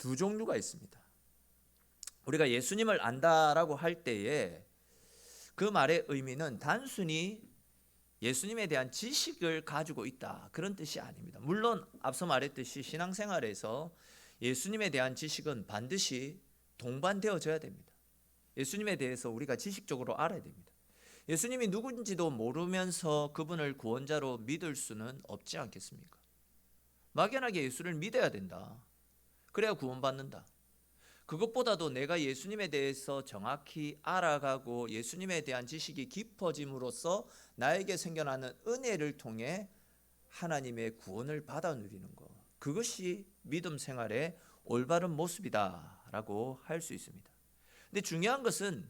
두 종류가 있습니다. 우리가 예수님을 안다라고 할 때에 그 말의 의미는 단순히 예수님에 대한 지식을 가지고 있다, 그런 뜻이 아닙니다. 물론 앞서 말했듯이 신앙생활에서 예수님에 대한 지식은 반드시 동반되어져야 됩니다. 예수님에 대해서 우리가 지식적으로 알아야 됩니다. 예수님이 누군지도 모르면서 그분을 구원자로 믿을 수는 없지 않겠습니까? 막연하게 예수를 믿어야 된다, 그래야 구원받는다. 그것보다도 내가 예수님에 대해서 정확히 알아가고 예수님에 대한 지식이 깊어짐으로써 나에게 생겨나는 은혜를 통해 하나님의 구원을 받아 누리는 것, 그것이 믿음 생활의 올바른 모습이다라고 할 수 있습니다. 근데 중요한 것은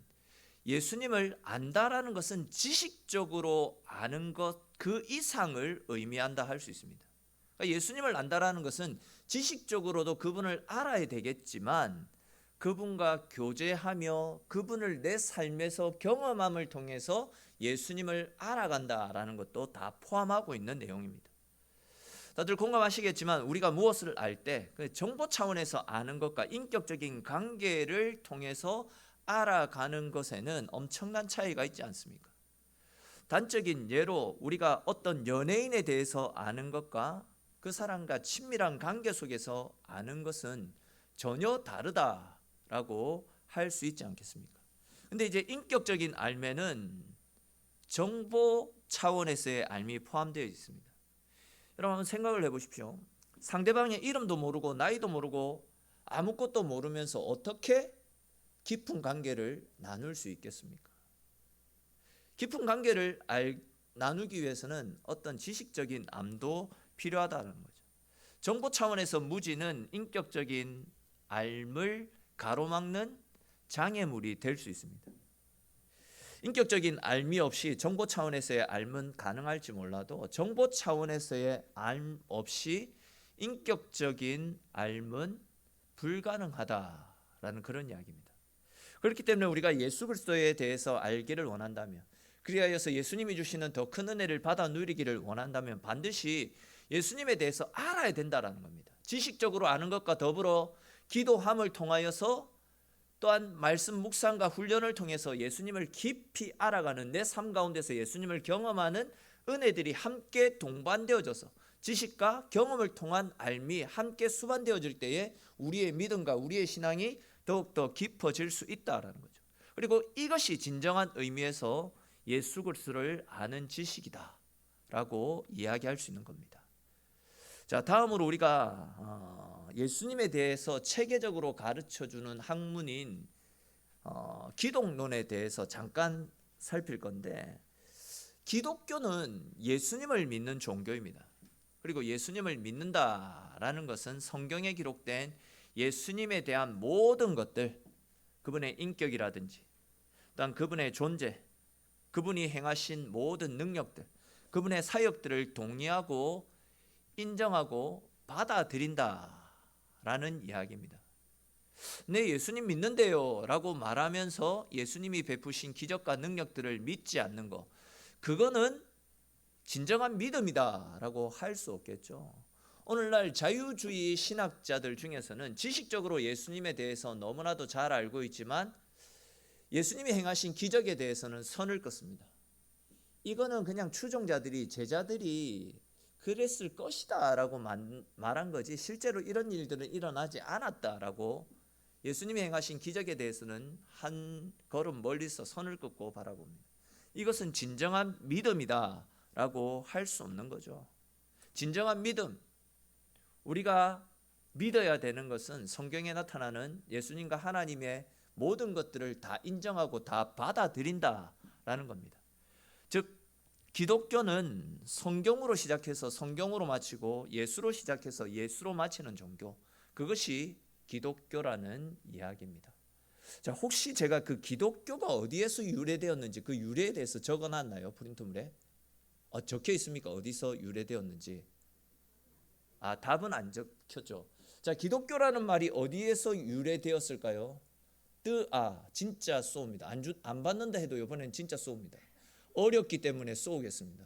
예수님을 안다라는 것은 지식적으로 아는 것 그 이상을 의미한다 할 수 있습니다. 그러니까 예수님을 안다라는 것은 지식적으로도 그분을 알아야 되겠지만 그분과 교제하며 그분을 내 삶에서 경험함을 통해서 예수님을 알아간다라는 것도 다 포함하고 있는 내용입니다. 다들 공감하시겠지만 우리가 무엇을 알 때 정보 차원에서 아는 것과 인격적인 관계를 통해서 알아가는 것에는 엄청난 차이가 있지 않습니까? 단적인 예로 우리가 어떤 연예인에 대해서 아는 것과 그 사람과 친밀한 관계 속에서 아는 것은 전혀 다르다라고 할 수 있지 않겠습니까? 근데 이제 인격적인 알매는 정보 차원에서의 알미 포함되어 있습니다. 여러분 한번 생각을 해보십시오. 상대방의 이름도 모르고 나이도 모르고 아무것도 모르면서 어떻게 깊은 관계를 나눌 수 있겠습니까? 깊은 관계를 나누기 위해서는 어떤 지식적인 암도 필요하다는 거죠. 정보 차원에서 무지는 인격적인 알을 가로막는 장애물이 될 수 있습니다. 인격적인 알미 없이 정보 차원에서의 알은 가능할지 몰라도 정보 차원에서의 알 없이 인격적인 알은 불가능하다라는 그런 이야기입니다. 그렇기 때문에 우리가 예수 그리스도에 대해서 알기를 원한다면, 그리하여서 예수님이 주시는 더 큰 은혜를 받아 누리기를 원한다면 반드시 예수님에 대해서 알아야 된다라는 겁니다. 지식적으로 아는 것과 더불어 기도함을 통하여서 또한 말씀 묵상과 훈련을 통해서 예수님을 깊이 알아가는, 내 삶 가운데서 예수님을 경험하는 은혜들이 함께 동반되어져서 지식과 경험을 통한 알미 함께 수반되어질 때에 우리의 믿음과 우리의 신앙이 더욱더 깊어질 수 있다라는 거죠. 그리고 이것이 진정한 의미에서 예수 그리스도를 아는 지식이다라고 이야기할 수 있는 겁니다. 자, 다음으로 우리가 예수님에 대해서 체계적으로 가르쳐주는 학문인 기독론에 대해서 잠깐 살필 건데, 기독교는 예수님을 믿는 종교입니다. 그리고 예수님을 믿는다라는 것은 성경에 기록된 예수님에 대한 모든 것들, 그분의 인격이라든지 또한 그분의 존재, 그분이 행하신 모든 능력들, 그분의 사역들을 동의하고 인정하고 받아들인다라는 이야기입니다. 네, 예수님 믿는데요 라고 말하면서 예수님이 베푸신 기적과 능력들을 믿지 않는 것, 그거는 진정한 믿음이다 라고 할 수 없겠죠. 오늘날 자유주의 신학자들 중에서는 지식적으로 예수님에 대해서 너무나도 잘 알고 있지만 예수님이 행하신 기적에 대해서는 선을 긋습니다. 이거는 그냥 추종자들이, 제자들이 그랬을 것이다 라고 말한 거지 실제로 이런 일들은 일어나지 않았다라고 예수님이 행하신 기적에 대해서는 한 걸음 멀리서 선을 긋고 바라봅니다. 이것은 진정한 믿음이다 라고 할 수 없는 거죠. 진정한 믿음, 우리가 믿어야 되는 것은 성경에 나타나는 예수님과 하나님의 모든 것들을 다 인정하고 다 받아들인다라는 겁니다. 즉 기독교는 성경으로 시작해서 성경으로 마치고 예수로 시작해서 예수로 마치는 종교, 그것이 기독교라는 이야기입니다. 자, 혹시 제가 그 기독교가 어디에서 유래되었는지 그 유래에 대해서 적어놨나요? 프린트물에 적혀 있습니까? 어디서 유래되었는지? 답은 안 적혔죠. 자, 기독교라는 말이 어디에서 유래되었을까요? 진짜 쏘입니다. 안 받는다 해도 이번엔 진짜 쏘입니다. 어렵기 때문에 쏘겠습니다.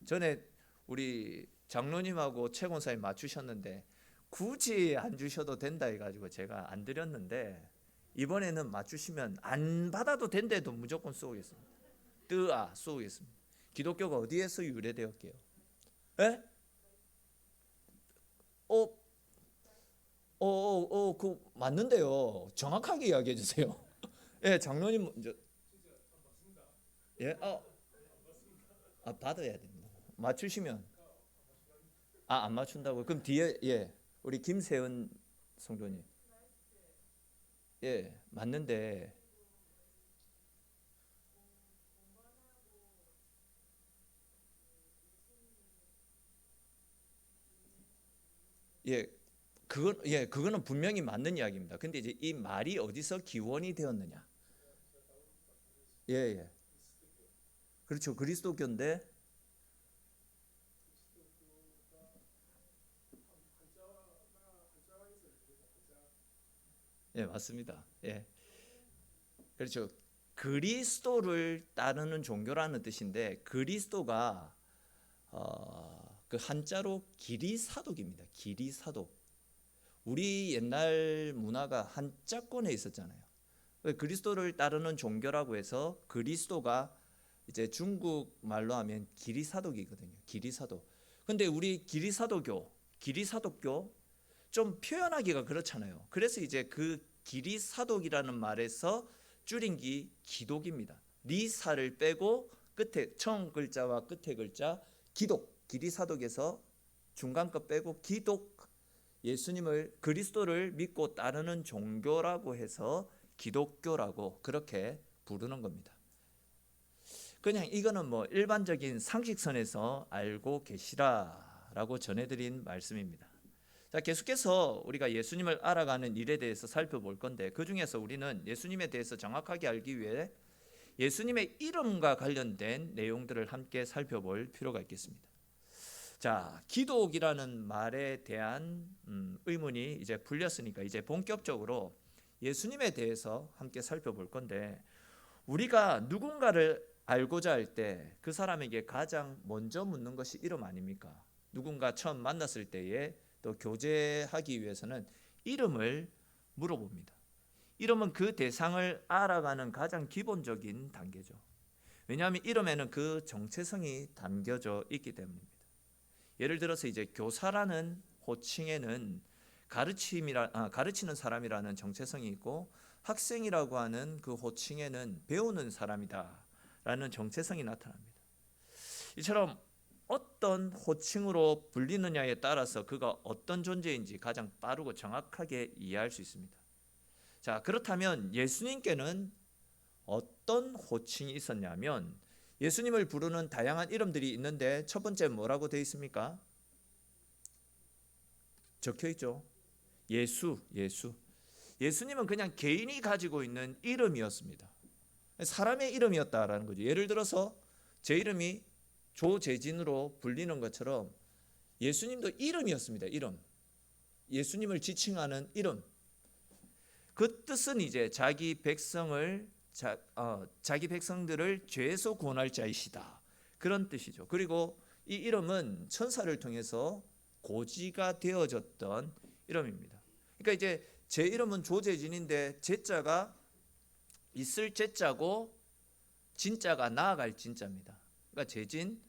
전에 우리 장로님하고 최 권사님 맞추셨는데 굳이 안 주셔도 된다 해가지고 제가 안 드렸는데 이번에는 맞추시면 안 받아도 된대도 무조건 쏘겠습니다. 뜨아 쏘겠습니다. 기독교가 어디에서 유래되었게요? 예? 그 맞는데요. 정확하게 이야기해 주세요. 예, 장로님 먼저. 예, 받아야 됩니다. 맞추시면 안 맞춘다고? 그럼 뒤에 우리 김세은 성도님. 예, 맞는데 예, 그거는 분명히 맞는 이야기입니다. 근데 이제 이 말이 어디서 기원이 되었느냐? 예, 예. 그렇죠. 그리스도교인데 예, 맞습니다. 예. 그렇죠. 그리스도를 따르는 종교라는 뜻인데 그리스도가 그 한자로 기리사독입니다. 기리사독. 우리 옛날 문화가 한자권에 있었잖아요. 그리스도를 따르는 종교라고 해서 그리스도가 이제 중국 말로 하면 기리사독이거든요. 기리사독. 근데 우리 기리사독교 좀 표현하기가 그렇잖아요. 그래서 이제 그 기리사독이라는 말에서 줄인 게 기독입니다. 리사를 빼고 끝에 처음 글자와 끝에 글자 기독, 기리사독에서 중간 것 빼고 기독, 예수님을 그리스도를 믿고 따르는 종교라고 해서 기독교라고 그렇게 부르는 겁니다. 그냥 이거는 뭐 일반적인 상식선에서 알고 계시라라고 전해드린 말씀입니다. 자, 계속해서 우리가 예수님을 알아가는 일에 대해서 살펴볼 건데 그 중에서 우리는 예수님에 대해서 정확하게 알기 위해 예수님의 이름과 관련된 내용들을 함께 살펴볼 필요가 있겠습니다. 자, 기독이라는 말에 대한 의문이 이제 풀렸으니까 이제 본격적으로 예수님에 대해서 함께 살펴볼 건데 우리가 누군가를 알고자 할 때 그 사람에게 가장 먼저 묻는 것이 이름 아닙니까? 누군가 처음 만났을 때에 또 교제하기 위해서는 이름을 물어봅니다. 이름은 그 대상을 알아가는 가장 기본적인 단계죠. 왜냐하면 이름에는 그 정체성이 담겨져 있기 때문입니다. 예를 들어서 이제 교사라는 호칭에는 가르치는 사람이라는 정체성이 있고 학생이라고 하는 그 호칭에는 배우는 사람이다라는 정체성이 나타납니다. 이처럼 어떤 호칭으로 불리느냐에 따라서 그가 어떤 존재인지 가장 빠르고 정확하게 이해할 수 있습니다. 자, 그렇다면 예수님께는 어떤 호칭이 있었냐면 예수님을 부르는 다양한 이름들이 있는데 첫 번째 뭐라고 되어 있습니까? 적혀 있죠. 예수. 예수님은 그냥 개인이 가지고 있는 이름이었습니다. 사람의 이름이었다라는 거죠. 예를 들어서 제 이름이 조재진으로 불리는 것처럼 예수님도 이름이었습니다. 이름. 예수님을 지칭하는 이름. 그 뜻은 이제 자기 백성들을 죄에서 구원할 자이시다. 그런 뜻이죠. 그리고 이 이름은 천사를 통해서 고지가 되어졌던 이름입니다. 그러니까 이제 제 이름은 조재진인데 제자가 있을 제자고 진짜가 나아갈 진짜입니다. 그러니까 재진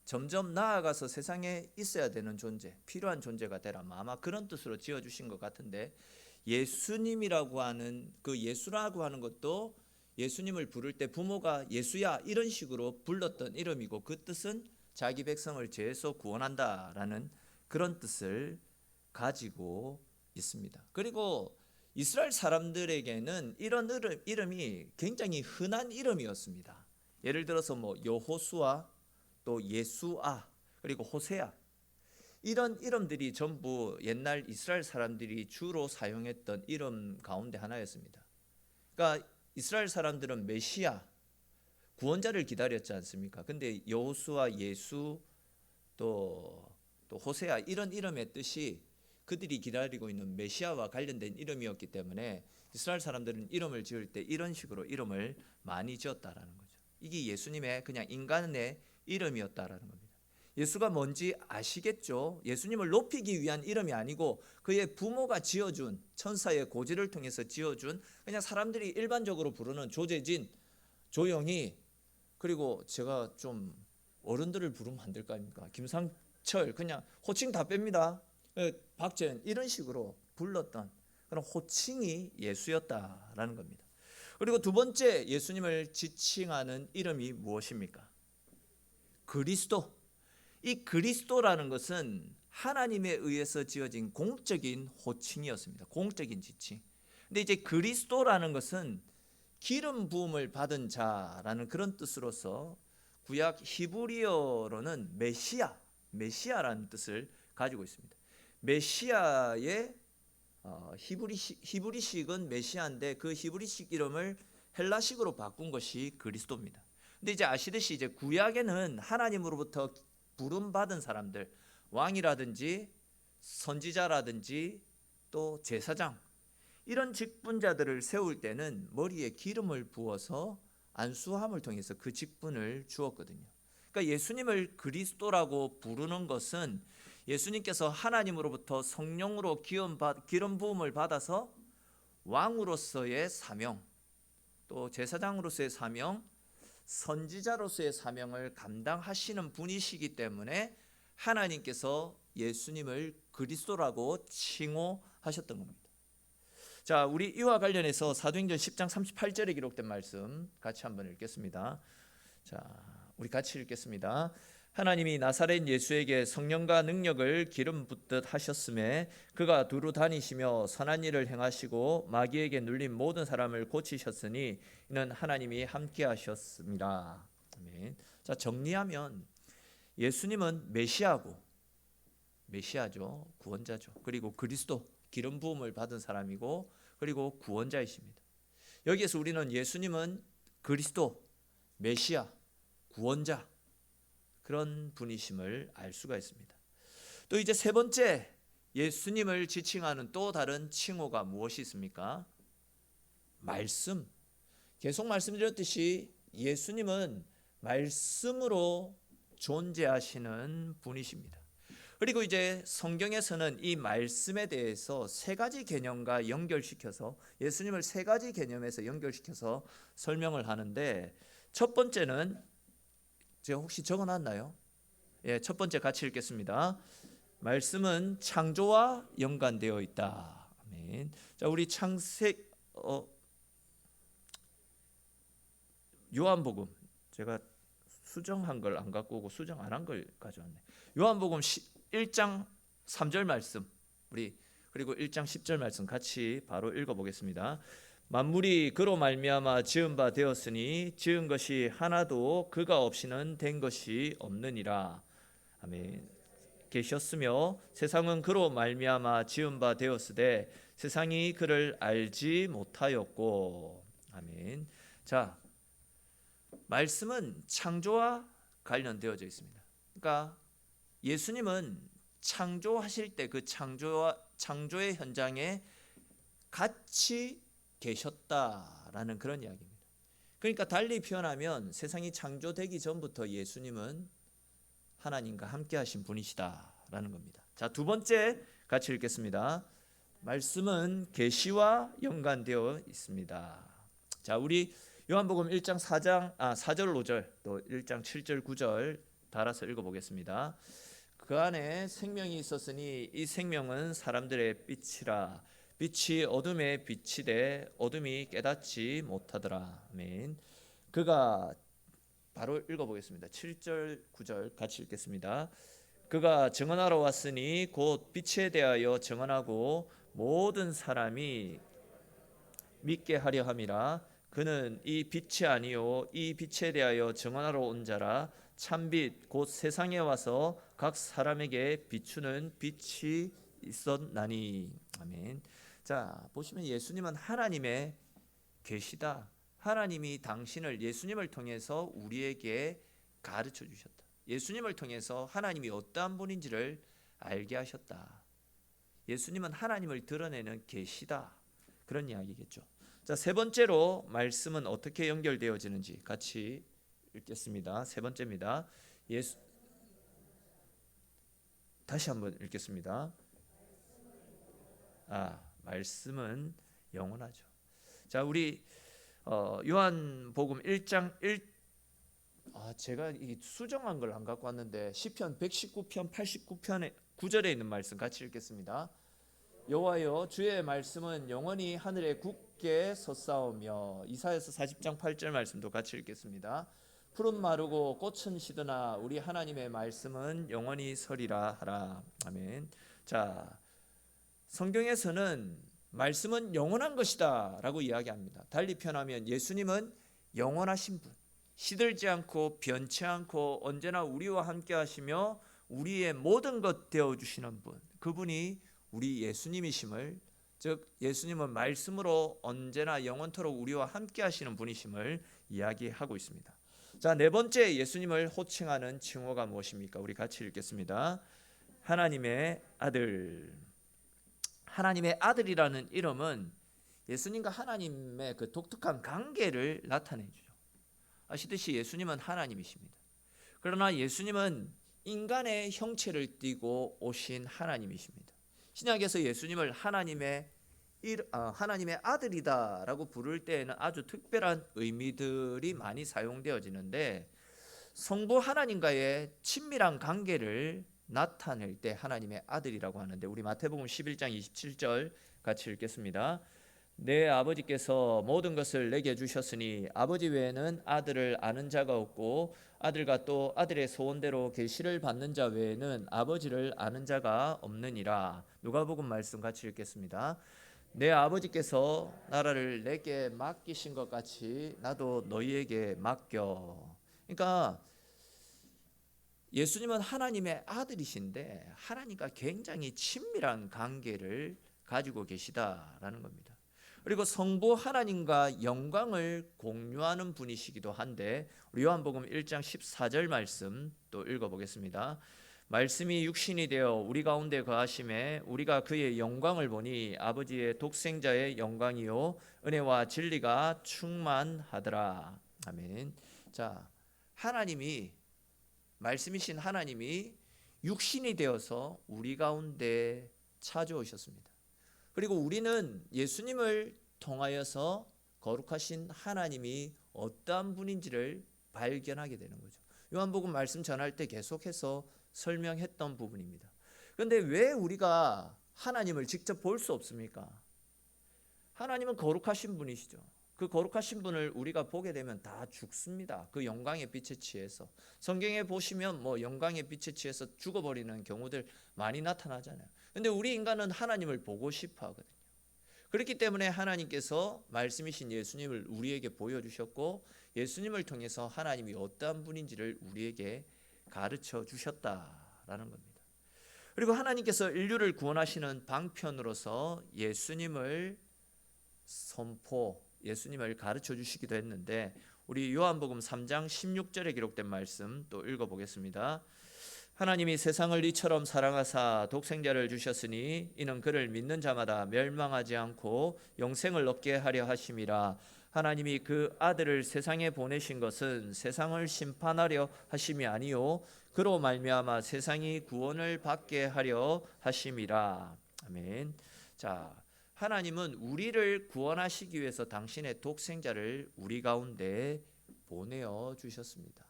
점점 나아가서 세상에 있어야 되는 존재, 필요한 존재가 되라. 아마 그런 뜻으로 지어주신 것 같은데 예수님이라고 하는 그 예수라고 하는 것도 예수님을 부를 때 부모가 예수야 이런 식으로 불렀던 이름이고 그 뜻은 자기 백성을 죄에서 구원한다라는 그런 뜻을 가지고 있습니다. 그리고 이스라엘 사람들에게는 이런 이름이 굉장히 흔한 이름이었습니다. 예를 들어서 뭐 여호수아 또 예수아 그리고 호세아 이런 이름들이 전부 옛날 이스라엘 사람들이 주로 사용했던 이름 가운데 하나였습니다. 그러니까 이스라엘 사람들은 메시아 구원자를 기다렸지 않습니까? 근데 여호수아 예수 또 호세아 이런 이름의 뜻이 그들이 기다리고 있는 메시아와 관련된 이름이었기 때문에 이스라엘 사람들은 이름을 지을 때 이런 식으로 이름을 많이 지었다라는 거죠. 이게 예수님의 그냥 인간의 이름이었다라는 겁니다. 예수가 뭔지 아시겠죠? 예수님을 높이기 위한 이름이 아니고 그의 부모가 지어준, 천사의 고지를 통해서 지어준, 그냥 사람들이 일반적으로 부르는 조재진, 조영희, 그리고 제가 좀 어른들을 부르면 안 될까 아닙니까? 김상철, 그냥 호칭 다 뺍니다. 박재현, 이런 식으로 불렀던 그런 호칭이 예수였다라는 겁니다. 그리고 두 번째 예수님을 지칭하는 이름이 무엇입니까? 그리스도. 이 그리스도라는 것은 하나님에 의해서 지어진 공적인 호칭이었습니다. 공적인 지칭. 근데 이제 그리스도라는 것은 기름 부음을 받은 자라는 그런 뜻으로서 구약 히브리어로는 메시아라는 뜻을 가지고 있습니다. 메시아의 히브리식은 메시아인데 그 히브리식 이름을 헬라식으로 바꾼 것이 그리스도입니다. 근데 이제 아시듯이 이제 구약에는 하나님으로부터 부름 받은 사람들, 왕이라든지 선지자라든지 또 제사장, 이런 직분자들을 세울 때는 머리에 기름을 부어서 안수함을 통해서 그 직분을 주었거든요. 그러니까 예수님을 그리스도라고 부르는 것은 예수님께서 하나님으로부터 성령으로 기름 부음을 받아서 왕으로서의 사명, 또 제사장으로서의 사명, 선지자로서의 사명을 감당하시는 분이시기 때문에 하나님께서 예수님을 그리스도라고 칭호하셨던 겁니다. 자, 우리 이와 관련해서 사도행전 10장 38절에 기록된 말씀 같이 한번 읽겠습니다. 자, 우리 같이 읽겠습니다. 하나님이 나사렛 예수에게 성령과 능력을 기름 붓듯 하셨음에 그가 두루 다니시며 선한 일을 행하시고 마귀에게 눌린 모든 사람을 고치셨으니 이는 하나님이 함께 하셨습니다. 아멘. 자, 정리하면 예수님은 메시아죠. 구원자죠. 그리고 그리스도, 기름 부음을 받은 사람이고 그리고 구원자이십니다. 여기에서 우리는 예수님은 그리스도, 메시아, 구원자, 그런 분이심을 알 수가 있습니다. 또 이제 세 번째 예수님을 지칭하는 또 다른 칭호가 무엇이 있습니까? 말씀. 계속 말씀드렸듯이 예수님은 말씀으로 존재하시는 분이십니다. 그리고 이제 성경에서는 이 말씀에 대해서 세 가지 개념과 연결시켜서 예수님을 세 가지 개념에서 연결시켜서 설명을 하는데, 첫 번째는 제가 혹시 적어놨나요? 예, 첫 번째 같이 읽겠습니다. 말씀은 창조와 연관되어 있다. 아멘. 자, 우리 요한복음, 제가 수정한 걸 안 갖고 오고 수정 안 한 걸 가져왔네. 요한복음 1장 3절 말씀, 그리고 1장 10절 말씀 같이 바로 읽어보겠습니다. 만물이 그로 말미암아 지은 바 되었으니 지은 것이 하나도 그가 없이는 된 것이 없느니라. 아멘. 계셨으며 세상은 그로 말미암아 지은 바 되었으되 세상이 그를 알지 못하였고. 아멘. 자, 말씀은 창조와 관련되어져 있습니다. 그러니까 예수님은 창조하실 때 그 창조의 현장에 같이 계셨다라는 그런 이야기입니다. 그러니까 달리 표현하면 세상이 창조되기 전부터 예수님은 하나님과 함께 하신 분이시다라는 겁니다. 자, 두 번째 같이 읽겠습니다. 말씀은 계시와 연관되어 있습니다. 자, 우리 요한복음 1장 4절 5절 또 1장 7절 9절 달아서 읽어보겠습니다. 그 안에 생명이 있었으니 이 생명은 사람들의 빛이라. 빛이 어둠에 비치되 어둠이 깨닫지 못하더라. 아멘. 그가, 바로 읽어보겠습니다. 7절 9절 같이 읽겠습니다. 그가 증언하러 왔으니 곧 빛에 대하여 증언하고 모든 사람이 믿게 하려 함이라. 그는 이 빛이 아니요 이 빛에 대하여 증언하러 온 자라. 참빛 곧 세상에 와서 각 사람에게 비추는 빛이 있었나니. 아멘. 자, 보시면 예수님은 하나님의 계시다. 하나님이 당신을, 예수님을 통해서 우리에게 가르쳐 주셨다. 예수님을 통해서 하나님이 어떠한 분인지를 알게 하셨다. 예수님은 하나님을 드러내는 계시다. 그런 이야기겠죠. 자, 세 번째로 말씀은 어떻게 연결되어지는지 같이 읽겠습니다. 세 번째입니다. 다시 한번 읽겠습니다. 말씀은 영원하죠. 자, 우리 요한복음 1장 1 제가 이 수정한 걸 안 갖고 왔는데 시편 119편 89편의 9절에 있는 말씀 같이 읽겠습니다. 여호와여 주의 말씀은 영원히 하늘에 굳게 섰사오며. 이사야서 40장 8절 말씀도 같이 읽겠습니다. 푸른 마르고 꽃은 시드나 우리 하나님의 말씀은 영원히 서리라 하라. 아멘. 자, 성경에서는 말씀은 영원한 것이다 라고 이야기합니다. 달리 표현하면 예수님은 영원하신 분, 시들지 않고 변치 않고 언제나 우리와 함께 하시며 우리의 모든 것 되어주시는 분, 그분이 우리 예수님이심을, 즉 예수님은 말씀으로 언제나 영원토록 우리와 함께 하시는 분이심을 이야기하고 있습니다. 자, 네 번째 예수님을 호칭하는 칭호가 무엇입니까? 우리 같이 읽겠습니다. 하나님의 아들. 하나님의 아들이라는 이름은 예수님과 하나님의 그 독특한 관계를 나타내 주죠. 아시듯이 예수님은 하나님이십니다. 그러나 예수님은 인간의 형체를 띠고 오신 하나님이십니다. 신약에서 예수님을 하나님의 아들이다라고 부를 때에는 아주 특별한 의미들이 많이 사용되어지는데, 성부 하나님과의 친밀한 관계를 나타낼 때 하나님의 아들이라고 하는데, 우리 마태복음 11장 27절 같이 읽겠습니다. 내 아버지께서 모든 것을 내게 주셨으니 아버지 외에는 아들을 아는 자가 없고 아들과 또 아들의 소원대로 계시를 받는 자 외에는 아버지를 아는 자가 없느니라. 누가복음 말씀 같이 읽겠습니다. 내 아버지께서 나라를 내게 맡기신 것 같이 나도 너희에게 맡겨. 그러니까 예수님은 하나님의 아들이신데 하나님과 굉장히 친밀한 관계를 가지고 계시다라는 겁니다. 그리고 성부 하나님과 영광을 공유하는 분이시기도 한데, 우리 요한복음 1장 14절 말씀 또 읽어보겠습니다. 말씀이 육신이 되어 우리 가운데 거하심에 우리가 그의 영광을 보니 아버지의 독생자의 영광이요 은혜와 진리가 충만하더라. 아멘. 자, 하나님이, 말씀이신 하나님이 육신이 되어서 우리 가운데 찾아오셨습니다. 그리고 우리는 예수님을 통하여서 거룩하신 하나님이 어떠한 분인지를 발견하게 되는 거죠. 요한복음 말씀 전할 때 계속해서 설명했던 부분입니다. 그런데 왜 우리가 하나님을 직접 볼 수 없습니까? 하나님은 거룩하신 분이시죠. 그 거룩하신 분을 우리가 보게 되면 다 죽습니다. 그 영광의 빛에 취해서. 성경에 보시면 영광의 빛에 취해서 죽어버리는 경우들 많이 나타나잖아요. 근데 우리 인간은 하나님을 보고 싶어 하거든요. 그렇기 때문에 하나님께서 말씀이신 예수님을 우리에게 보여주셨고, 예수님을 통해서 하나님이 어떠한 분인지를 우리에게 가르쳐 주셨다라는 겁니다. 그리고 하나님께서 인류를 구원하시는 방편으로서 예수님을 예수님을 가르쳐 주시기도 했는데, 우리 요한복음 3장 16절에 기록된 말씀 또 읽어보겠습니다. 하나님이 세상을 이처럼 사랑하사 독생자를 주셨으니 이는 그를 믿는 자마다 멸망하지 않고 영생을 얻게 하려 하심이라. 하나님이 그 아들을 세상에 보내신 것은 세상을 심판하려 하심이 아니요 그로 말미암아 세상이 구원을 받게 하려 하심이라. 아멘. 자, 하나님은 우리를 구원하시기 위해서 당신의 독생자를 우리 가운데 보내어 주셨습니다.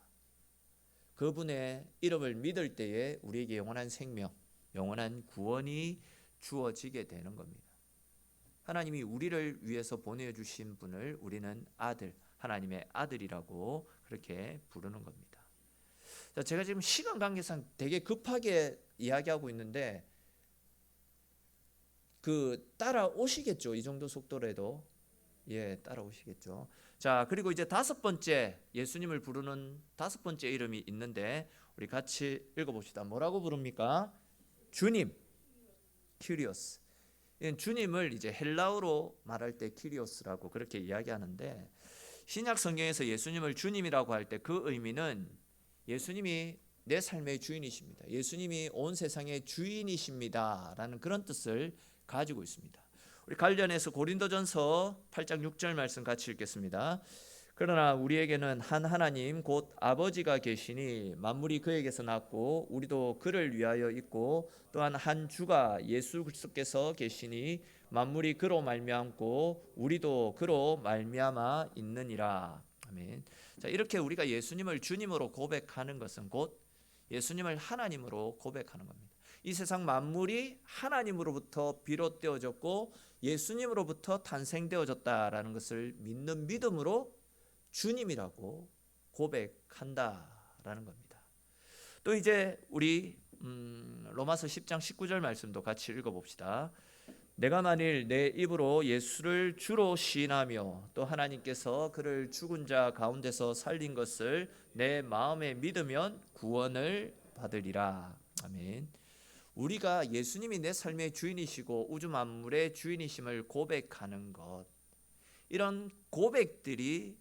그분의 이름을 믿을 때에 우리에게 영원한 생명, 영원한 구원이 주어지게 되는 겁니다. 하나님이 우리를 위해서 보내주신 분을 우리는 아들, 하나님의 아들이라고 그렇게 부르는 겁니다. 자, 제가 지금 시간 관계상 되게 급하게 이야기하고 있는데 따라오시겠죠? 이 정도 속도라도. 따라오시겠죠. 자, 그리고 이제 다섯 번째, 예수님을 부르는 다섯 번째 이름이 있는데 우리 같이 읽어봅시다. 뭐라고 부릅니까? 주님, 키리오스. 주님을 이제 헬라어로 말할 때 키리오스라고 그렇게 이야기하는데, 신약 성경에서 예수님을 주님이라고 할 때 그 의미는 예수님이 내 삶의 주인이십니다. 예수님이 온 세상의 주인이십니다 라는 그런 뜻을 가지고 있습니다. 우리 관련해서 고린도전서 8장 6절 말씀 같이 읽겠습니다. 그러나 우리에게는 한 하나님 곧 아버지가 계시니 만물이 그에게서 났고 우리도 그를 위하여 있고 또한 한 주가 예수 그리스도께서 계시니 만물이 그로 말미암고 우리도 그로 말미암아 있느니라. 아멘. 자, 이렇게 우리가 예수님을 주님으로 고백하는 것은 곧 예수님을 하나님으로 고백하는 겁니다. 이 세상 만물이 하나님으로부터 비롯되어졌고 예수님으로부터 탄생되어졌다라는 것을 믿는 믿음으로 주님이라고 고백한다라는 겁니다. 또 이제 우리 로마서 10장 19절 말씀도 같이 읽어봅시다. 내가 만일 내 입으로 예수를 주로 시인하며 또 하나님께서 그를 죽은 자 가운데서 살린 것을 내 마음에 믿으면 구원을 받으리라. 아멘. 우리가 예수님이 내 삶의 주인이시고 우주 만물의 주인이심을 고백하는 것, 이런 고백들이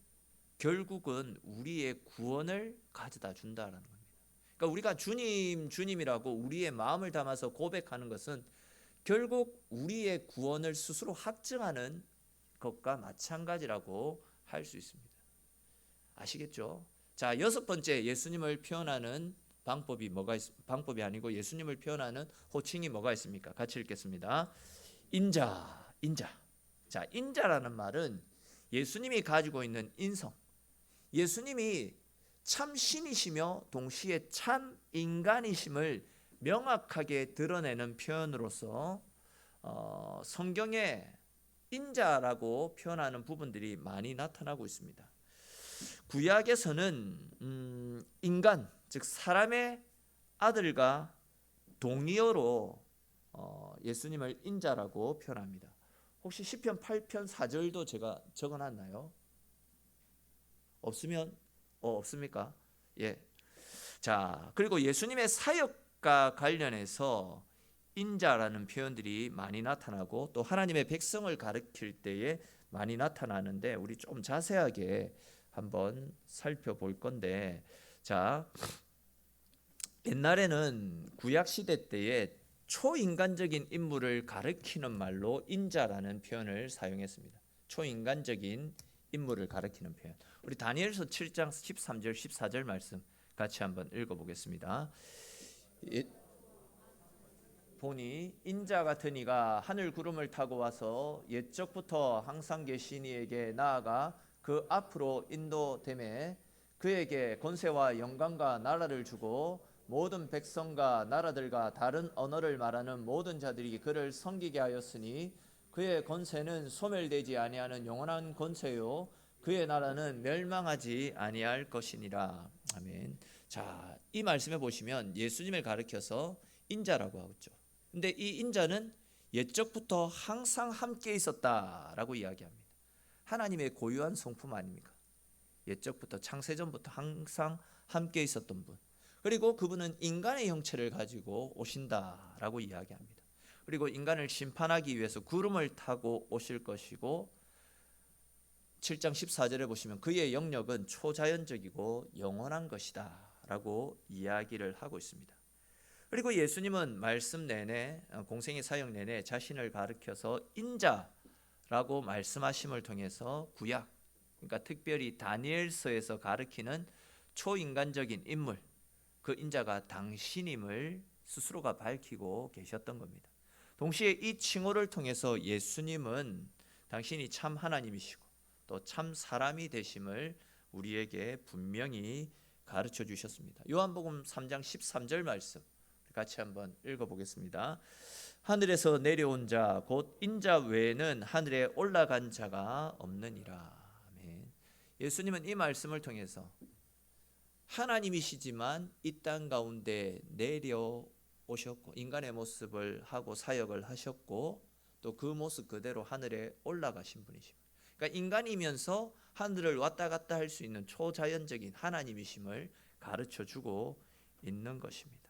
결국은 우리의 구원을 가져다 준다라는 겁니다. 그러니까 우리가 주님, 주님이라고 우리의 마음을 담아서 고백하는 것은 결국 우리의 구원을 스스로 확증하는 것과 마찬가지라고 할 수 있습니다. 아시겠죠? 자, 여섯 번째 예수님을 표현하는 방법이 아니고 예수님을 표현하는 호칭이 뭐가 있습니까? 같이 읽겠습니다. 인자. 자, 인자라는 말은 예수님이 가지고 있는 인성, 예수님이 참 신이시며 동시에 참 인간이심을 명확하게 드러내는 표현으로서 성경에 인자라고 표현하는 부분들이 많이 나타나고 있습니다. 구약에서는 인간, 즉 사람의 아들과 동의어로 예수님을 인자라고 표현합니다. 혹시 시편 8편 4절도 제가 적어놨나요? 없으면 없습니까? 예. 자, 그리고 예수님의 사역과 관련해서 인자라는 표현들이 많이 나타나고 또 하나님의 백성을 가리킬 때에 많이 나타나는데 우리 좀 자세하게 한번 살펴볼 건데, 자, 옛날에는 구약 시대 때에 초인간적인 인물을 가리키는 말로 인자라는 표현을 사용했습니다. 초인간적인 인물을 가리키는 표현. 우리 다니엘서 7장 13절 14절 말씀 같이 한번 읽어보겠습니다. 보니 인자 같은 이가 하늘 구름을 타고 와서 옛적부터 항상 계신 이에게 나아가 그 앞으로 인도되매 그에게 권세와 영광과 나라를 주고 모든 백성과 나라들과 다른 언어를 말하는 모든 자들이 그를 섬기게 하였으니 그의 권세는 소멸되지 아니하는 영원한 권세요 그의 나라는 멸망하지 아니할 것이니라. 아멘. 자, 이 말씀에 보시면 예수님을 가리켜서 인자라고 하고 있죠. 근데 이 인자는 옛적부터 항상 함께 있었다라고 이야기합니다. 하나님의 고유한 성품 아닙니까? 옛적부터 창세전부터 항상 함께 있었던 분. 그리고 그분은 인간의 형체를 가지고 오신다라고 이야기합니다. 그리고 인간을 심판하기 위해서 구름을 타고 오실 것이고 7장 14절에 보시면 그의 영역은 초자연적이고 영원한 것이다 라고 이야기를 하고 있습니다. 그리고 예수님은 말씀 내내 공생의 사역 내내 자신을 가리켜서 인자라고 말씀하심을 통해서 구약, 그러니까 특별히 다니엘서에서 가리키는 초인간적인 인물, 그 인자가 당신임을 스스로가 밝히고 계셨던 겁니다. 동시에 이 칭호를 통해서 예수님은 당신이 참 하나님이시고 또 참 사람이 되심을 우리에게 분명히 가르쳐 주셨습니다. 요한복음 3장 13절 말씀 같이 한번 읽어보겠습니다. 하늘에서 내려온 자 곧 인자 외에는 하늘에 올라간 자가 없느니라. 아멘. 예수님은 이 말씀을 통해서 하나님이시지만 이 땅 가운데 내려오셨고 인간의 모습을 하고 사역을 하셨고 또 그 모습 그대로 하늘에 올라가신 분이십니다. 그러니까 인간이면서 하늘을 왔다 갔다 할 수 있는 초자연적인 하나님이심을 가르쳐 주고 있는 것입니다.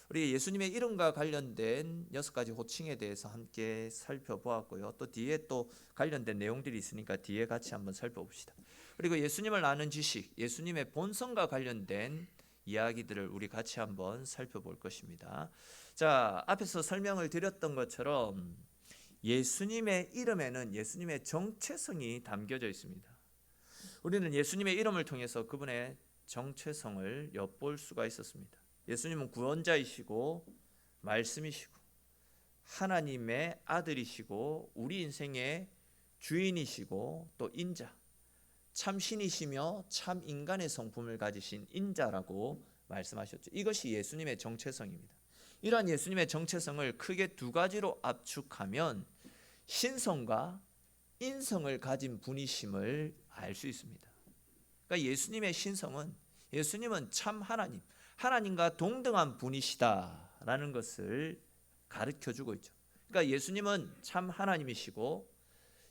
우리 예수님의 이름과 관련된 6가지 호칭에 대해서 함께 살펴보았고요. 또 뒤에 또 관련된 내용들이 있으니까 뒤에 같이 한번 살펴봅시다. 그리고 예수님을 아는 지식, 예수님의 본성과 관련된 이야기들을 우리 같이 한번 살펴볼 것입니다. 자, 앞에서 설명을 드렸던 것처럼 예수님의 이름에는 예수님의 정체성이 담겨져 있습니다. 우리는 예수님의 이름을 통해서 그분의 정체성을 엿볼 수가 있었습니다. 예수님은 구원자이시고 말씀이시고 하나님의 아들이시고 우리 인생의 주인이시고 또 인자, 참신이시며 참 인간의 성품을 가지신 인자라고 말씀하셨죠. 이것이 예수님의 정체성입니다. 이러한 예수님의 정체성을 크게 두 가지로 압축하면 신성과 인성을 가진 분이심을 알 수 있습니다. 그러니까 예수님의 신성은, 예수님은 참 하나님, 하나님과 동등한 분이시다라는 것을 가르쳐주고 있죠. 그러니까 예수님은 참 하나님이시고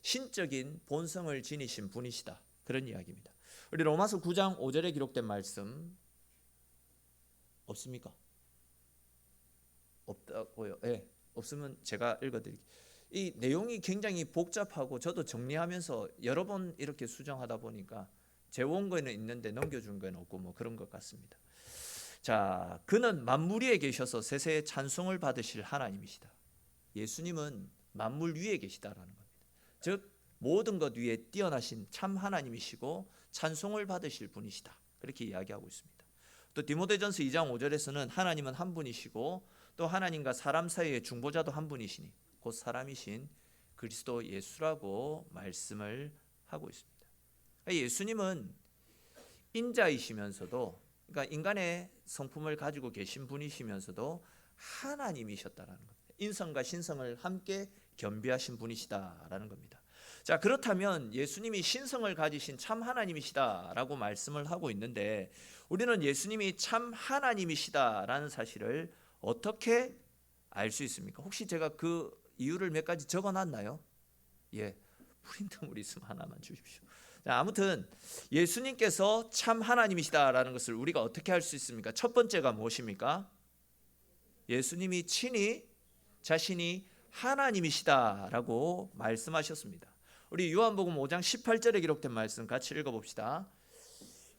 신적인 본성을 지니신 분이시다, 그런 이야기입니다. 우리 로마서 9장 5절에 기록된 말씀 없습니까? 없다고요? 네, 없으면 제가 읽어드릴게요. 이 내용이 굉장히 복잡하고 저도 정리하면서 여러 번 이렇게 수정하다 보니까 재온 거에는 있는데 넘겨준 거는 없고 뭐 그런 것 같습니다. 자, 그는 만물 위에 계셔서 세세의 찬송을 받으실 하나님이시다. 예수님은 만물 위에 계시다라는 겁니다. 즉 모든 것 위에 뛰어나신 참 하나님이시고 찬송을 받으실 분이시다, 그렇게 이야기하고 있습니다. 또 디모데전서 2장 5절에서는 하나님은 한 분이시고 또 하나님과 사람 사이의 중보자도 한 분이시니 곧 사람이신 그리스도 예수라고 말씀을 하고 있습니다. 예수님은 인자이시면서도, 그러니까 인간의 성품을 가지고 계신 분이시면서도 하나님이셨다라는 겁니다. 인성과 신성을 함께 겸비하신 분이시다라는 겁니다. 자, 그렇다면 예수님이 신성을 가지신 참 하나님이시다라고 말씀을 하고 있는데 우리는 예수님이 참 하나님이시다라는 사실을 어떻게 알 수 있습니까? 혹시 제가 그 이유를 몇 가지 적어놨나요? 예, 프린트물 있으면 하나만 주십시오. 자, 아무튼 예수님께서 참 하나님이시다라는 것을 우리가 어떻게 알 수 있습니까? 첫 번째가 무엇입니까? 예수님이 친히 자신이 하나님이시다라고 말씀하셨습니다. 우리 요한복음 5장 18절에 기록된 말씀 같이 읽어봅시다.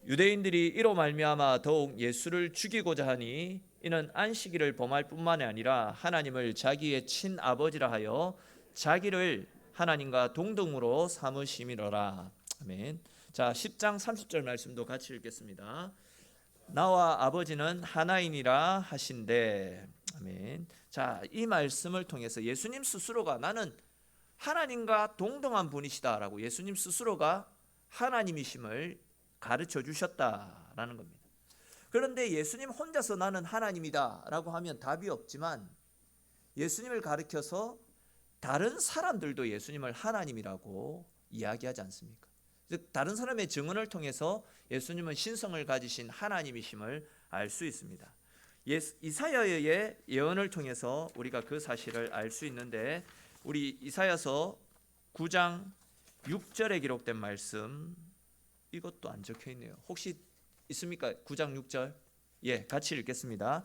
유대인들이 이로 말미암아 더욱 예수를 죽이고자 하니 이는 안식일을 범할 뿐만이 아니라 하나님을 자기의 친아버지라 하여 자기를 하나님과 동등으로 삼으심이로라. 아멘. 자, 10장 30절 말씀도 같이 읽겠습니다. 나와 아버지는 하나이니라 하신대. 아멘. 자, 이 말씀을 통해서 예수님 스스로가 나는 하나님과 동등한 분이시다라고 예수님 스스로가 하나님이심을 가르쳐 주셨다라는 겁니다. 그런데 예수님 혼자서 나는 하나님이다라고 하면 답이 없지만 예수님을 가르쳐서 다른 사람들도 예수님을 하나님이라고 이야기하지 않습니까? 즉 다른 사람의 증언을 통해서 예수님은 신성을 가지신 하나님이심을 알 수 있습니다. 이사야의 예언을 통해서 우리가 그 사실을 알 수 있는데 우리 이사야서 9장 6절에 기록된 말씀, 이것도 안 적혀 있네요. 혹시 있습니까? 9장 6절. 예, 같이 읽겠습니다.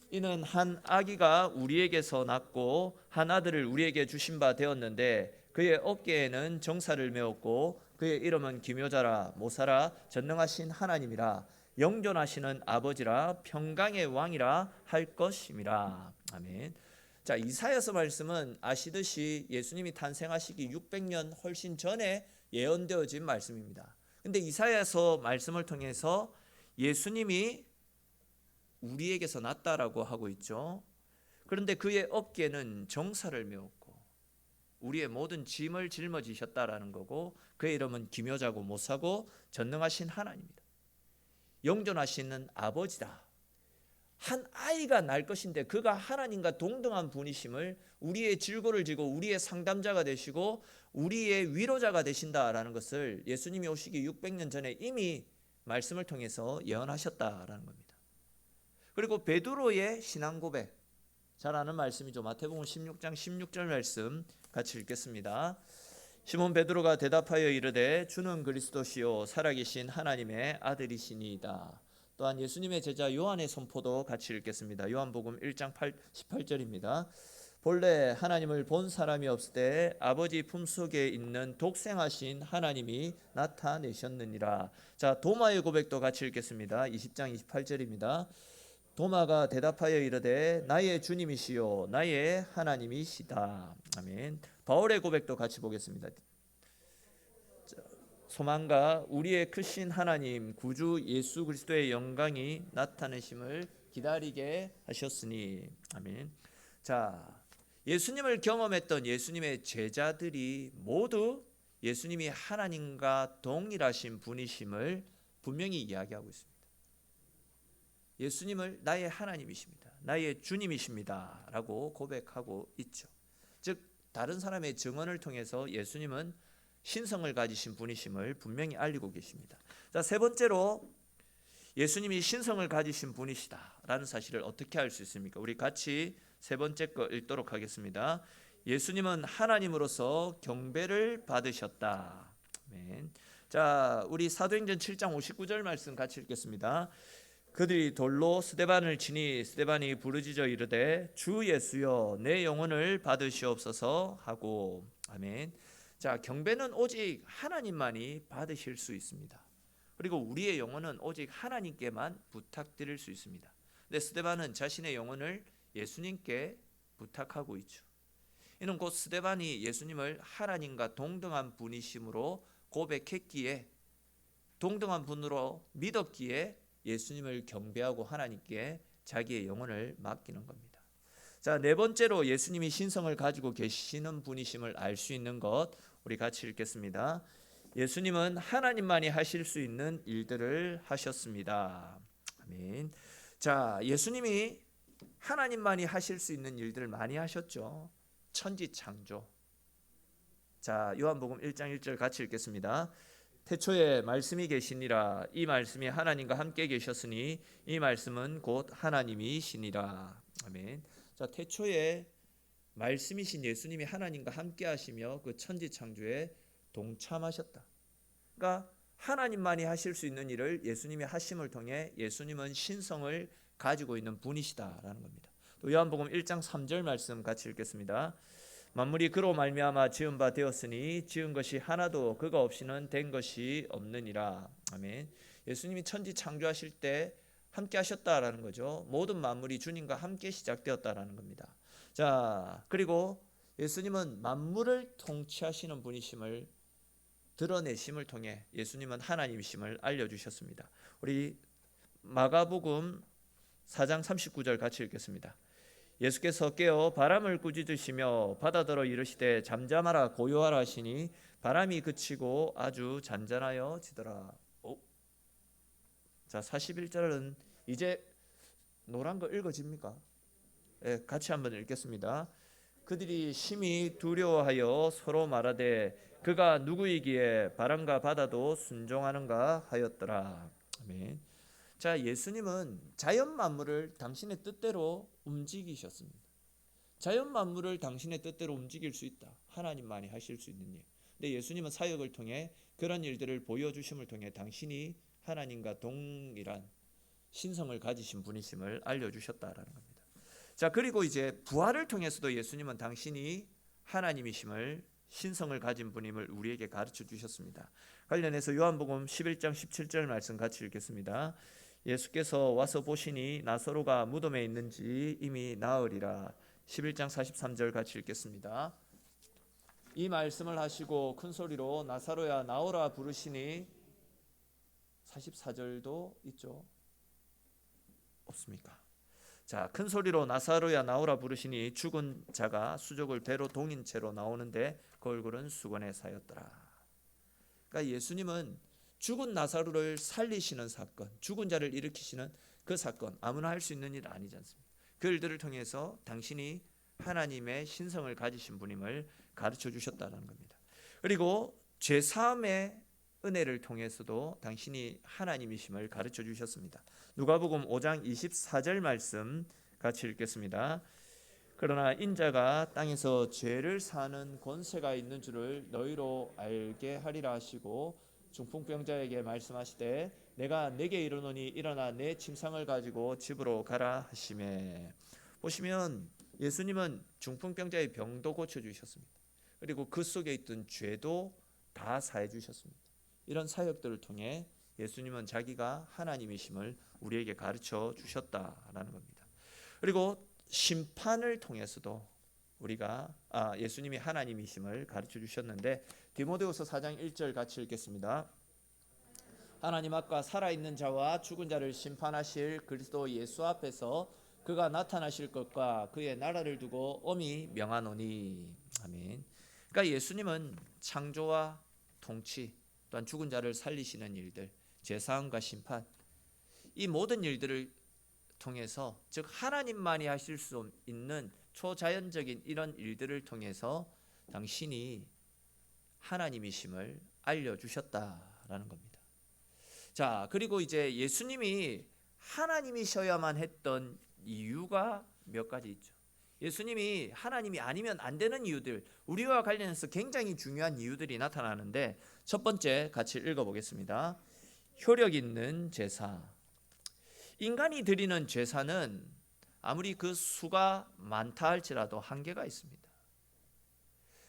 이는 한 아기가 우리에게서 낳고 한 아들을 우리에게 주신 바 되었는데 그의 어깨에는 정사를 메었고 그의 이름은 기묘자라 모사라 전능하신 하나님이라 영존하시는 아버지라 평강의 왕이라 할 것임이라. 아멘. 자, 이사야서 말씀은 아시듯이 예수님이 탄생하시기 600년 훨씬 전에 예언되어진 말씀입니다. 근데 이사야서 말씀을 통해서 예수님이 우리에게서 났다라고 하고 있죠. 그런데 그의 어깨는 정사를 메었고 우리의 모든 짐을 짊어지셨다라는 거고 그의 이름은 기묘자고 모사고 전능하신 하나님이다. 영존하시는 아버지다. 한 아이가 날 것인데 그가 하나님과 동등한 분이심을 우리의 질고를 지고 우리의 상담자가 되시고 우리의 위로자가 되신다라는 것을 예수님이 오시기 600년 전에 이미 말씀을 통해서 예언하셨다라는 겁니다. 그리고 베드로의 신앙 고백, 잘 아는 말씀이죠. 마태복음 16장 16절 말씀 같이 읽겠습니다. 시몬 베드로가 대답하여 이르되 주는 그리스도시요 살아계신 하나님의 아들이시니이다. 또한 예수님의 제자 요한의 선포도 같이 읽겠습니다. 요한복음 1장 18절입니다. 본래 하나님을 본 사람이 없을 때 아버지 품속에 있는 독생하신 하나님이 나타내셨느니라. 자, 도마의 고백도 같이 읽겠습니다. 20장 28절입니다. 도마가 대답하여 이르되 나의 주님이시요 나의 하나님이시다. 아멘. 바울의 고백도 같이 보겠습니다. 소망과 우리의 크신 하나님 구주 예수 그리스도의 영광이 나타내심을 기다리게 하셨으니. 아멘. 자, 예수님을 경험했던 예수님의 제자들이 모두 예수님이 하나님과 동일하신 분이심을 분명히 이야기하고 있습니다. 예수님을 나의 하나님이십니다, 나의 주님이십니다 라고 고백하고 있죠. 즉 다른 사람의 증언을 통해서 예수님은 신성을 가지신 분이심을 분명히 알리고 계십니다. 자, 세 번째로 예수님이 신성을 가지신 분이시다라는 사실을 어떻게 알 수 있습니까? 우리 같이 세 번째 거 읽도록 하겠습니다. 예수님은 하나님으로서 경배를 받으셨다. 아멘. 자, 우리 사도행전 7장 59절 말씀 같이 읽겠습니다. 그들이 돌로 스데반을 치니 스데반이 부르짖어 이르되 주 예수여 내 영혼을 받으시옵소서 하고. 아멘. 자, 경배는 오직 하나님만이 받으실 수 있습니다. 그리고 우리의 영혼은 오직 하나님께만 부탁드릴 수 있습니다. 근데 스데반은 자신의 영혼을 예수님께 부탁하고 있죠. 이는 곧 스데반이 예수님을 하나님과 동등한 분이심으로 고백했기에, 동등한 분으로 믿었기에 예수님을 경배하고 하나님께 자기의 영혼을 맡기는 겁니다. 자, 네 번째로 예수님이 신성을 가지고 계시는 분이심을 알 수 있는 것, 우리 같이 읽겠습니다. 예수님은 하나님만이 하실 수 있는 일들을 하셨습니다. 아멘. 자, 예수님이 하나님만이 하실 수 있는 일들을 많이 하셨죠. 천지창조. 자, 요한복음 1장 1절 같이 읽겠습니다. 태초에 말씀이 계시니라. 이 말씀이 하나님과 함께 계셨으니 이 말씀은 곧 하나님이시니라. 아멘. 자, 태초에 말씀이신 예수님이 하나님과 함께 하시며 그 천지창조에 동참하셨다. 그러니까 하나님만이 하실 수 있는 일을 예수님이 하심을 통해 예수님은 신성을 가지고 있는 분이시다라는 겁니다. 또 요한복음 1장 3절 말씀 같이 읽겠습니다. 만물이 그로 말미암아 지은 바 되었으니 지은 것이 하나도 그가 없이는 된 것이 없느니라. 아멘. 예수님이 천지 창조하실 때 함께 하셨다라는 거죠. 모든 만물이 주님과 함께 시작되었다라는 겁니다. 자, 그리고 예수님은 만물을 통치하시는 분이심을 드러내심을 통해 예수님은 하나님이심을 알려주셨습니다. 우리 마가복음 4장 39절 같이 읽겠습니다. 예수께서 깨어 바람을 꾸짖으시며 바다더러 이르시되 잠잠하라 고요하라 하시니 바람이 그치고 아주 잔잔하여 지더라. 자, 41절은 이제 노란 거 읽어집니까? 네, 같이 한번 읽겠습니다. 그들이 심히 두려워하여 서로 말하되 그가 누구이기에 바람과 바다도 순종하는가 하였더라. 아멘. 자, 예수님은 자연 만물을 당신의 뜻대로 움직이셨습니다. 자연 만물을 당신의 뜻대로 움직일 수 있다. 하나님만이 하실 수 있는 일. 근데 예수님은 사역을 통해 그런 일들을 보여주심을 통해 당신이 하나님과 동일한 신성을 가지신 분이심을 알려주셨다라는 겁니다. 자, 그리고 이제 부활을 통해서도 예수님은 당신이 하나님이심을, 신성을 가진 분임을 우리에게 가르쳐 주셨습니다. 관련해서 요한복음 11장 17절 말씀 같이 읽겠습니다. 예수께서 와서 보시니 나사로가 무덤에 있는지 이미 나으리라. 11장 43절 같이 읽겠습니다. 이 말씀을 하시고 큰 소리로 나사로야 나오라 부르시니 44절도 있죠. 없습니까? 자, 큰 소리로 나사로야 나오라 부르시니 죽은 자가 수족을 배로 동인 채로 나오는데 그 얼굴은 수건에 사였더라. 그러니까 예수님은 죽은 나사로를 살리시는 사건, 죽은 자를 일으키시는 그 사건, 아무나 할 수 있는 일 아니지 않습니까? 그 일들을 통해서 당신이 하나님의 신성을 가지신 분임을 가르쳐 주셨다는 겁니다. 그리고 죄사함의 은혜를 통해서도 당신이 하나님이심을 가르쳐 주셨습니다. 누가복음 5장 24절 말씀 같이 읽겠습니다. 그러나 인자가 땅에서 죄를 사는 권세가 있는 줄을 너희로 알게 하리라 하시고 중풍병자에게 말씀하시되 내가 네게 이르노니 일어나 내 침상을 가지고 집으로 가라 하시매. 보시면 예수님은 중풍병자의 병도 고쳐주셨습니다. 그리고 그 속에 있던 죄도 다 사해 주셨습니다. 이런 사역들을 통해 예수님은 자기가 하나님이심을 우리에게 가르쳐 주셨다라는 겁니다. 그리고 심판을 통해서도 예수님이 하나님이심을 가르쳐 주셨는데, 디모데후서 4장 1절 같이 읽겠습니다. 하나님 앞과 살아있는 자와 죽은 자를 심판하실 그리스도 예수 앞에서 그가 나타나실 것과 그의 나라를 두고 엄히 명하노니. 아멘. 그러니까 예수님은 창조와 통치, 또한 죽은 자를 살리시는 일들, 제사함과 심판, 이 모든 일들을 통해서, 즉 하나님만이 하실 수 있는 초자연적인 이런 일들을 통해서 당신이 하나님이심을 알려주셨다라는 겁니다. 자, 그리고 이제 예수님이 하나님이셔야만 했던 이유가 몇 가지 있죠. 예수님이 하나님이 아니면 안 되는 이유들, 우리와 관련해서 굉장히 중요한 이유들이 나타나는데, 첫 번째 같이 읽어보겠습니다. 효력 있는 제사. 인간이 드리는 제사는 아무리 그 수가 많다 할지라도 한계가 있습니다.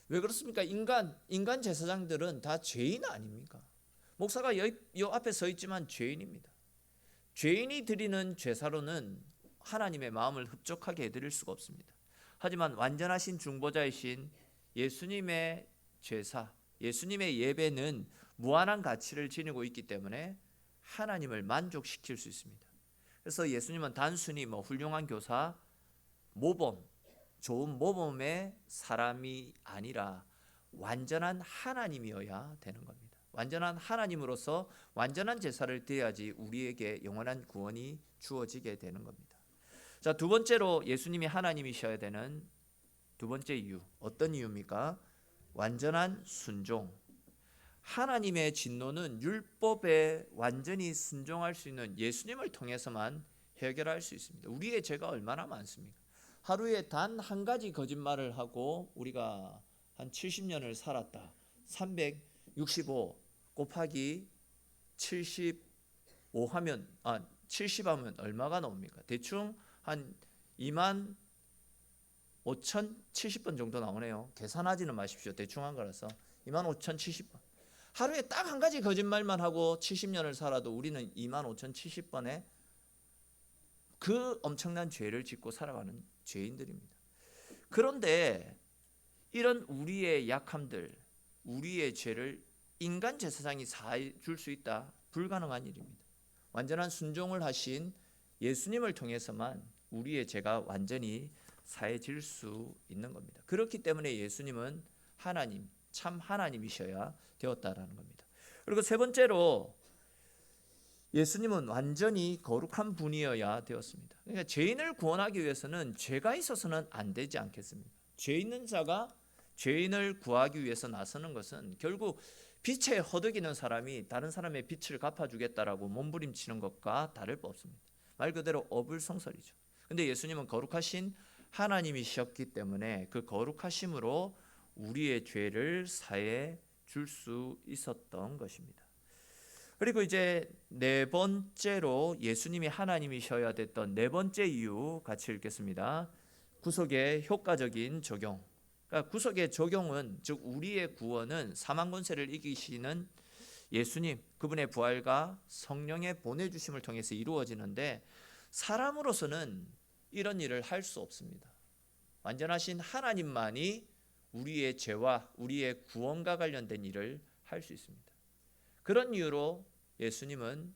왜 그렇습니까? 인간 제사장들은 다 죄인 아닙니까? 목사가 요 앞에 서 있지만 죄인입니다. 죄인이 드리는 제사로는 하나님의 마음을 흡족하게 해드릴 수가 없습니다. 하지만 완전하신 중보자이신 예수님의 제사, 예수님의 예배는 무한한 가치를 지니고 있기 때문에 하나님을 만족시킬 수 있습니다. 그래서 예수님은 단순히 훌륭한 교사, 모범, 좋은 모범의 사람이 아니라 완전한 하나님이어야 되는 겁니다. 완전한 하나님으로서 완전한 제사를 드려야지 우리에게 영원한 구원이 주어지게 되는 겁니다. 자, 두 번째로 예수님이 하나님이셔야 되는 두 번째 이유, 어떤 이유입니까? 완전한 순종. 하나님의 진노는 율법에 완전히 순종할 수 있는 예수님을 통해서만 해결할 수 있습니다. 우리의 죄가 얼마나 많습니까? 하루에 단 한 가지 거짓말을 하고 우리가 한 70년을 살았다. 365 곱하기 75 하면 70 하면 얼마가 나옵니까? 대충 한 2만 5,070번 정도 나오네요. 계산하지는 마십시오. 대충 한 거라서 2만 5,070번. 하루에 딱 한 가지 거짓말만 하고 70년을 살아도 우리는 2만 5,070번의 그 엄청난 죄를 짓고 살아가는 죄인들입니다. 그런데 이런 우리의 약함들, 우리의 죄를 인간 제사장이 사해 줄 수 있다? 불가능한 일입니다. 완전한 순종을 하신 예수님을 통해서만 우리의 죄가 완전히 사해질 수 있는 겁니다. 그렇기 때문에 예수님은 하나님, 참 하나님이셔야 되었다라는 겁니다. 그리고 세 번째로 예수님은 완전히 거룩한 분이어야 되었습니다. 그러니까 죄인을 구원하기 위해서는 죄가 있어서는 안 되지 않겠습니까? 죄 있는 자가 죄인을 구하기 위해서 나서는 것은 결국 빛에 허덕이는 사람이 다른 사람의 빛을 갚아주겠다라고 몸부림치는 것과 다를 바 없습니다. 말 그대로 어불성설이죠. 근데 예수님은 거룩하신 하나님이셨기 때문에 그 거룩하심으로 우리의 죄를 사해 줄 수 있었던 것입니다. 그리고 이제 네 번째로 예수님이 하나님이셔야 됐던 네 번째 이유 같이 읽겠습니다. 구속의 효과적인 적용. 그러니까 구속의 적용은, 즉 우리의 구원은 사망 권세를 이기시는 예수님, 그분의 부활과 성령의 보내주심을 통해서 이루어지는데, 사람으로서는 이런 일을 할 수 없습니다. 완전하신 하나님만이 우리의 죄와 우리의 구원과 관련된 일을 할 수 있습니다. 그런 이유로 예수님은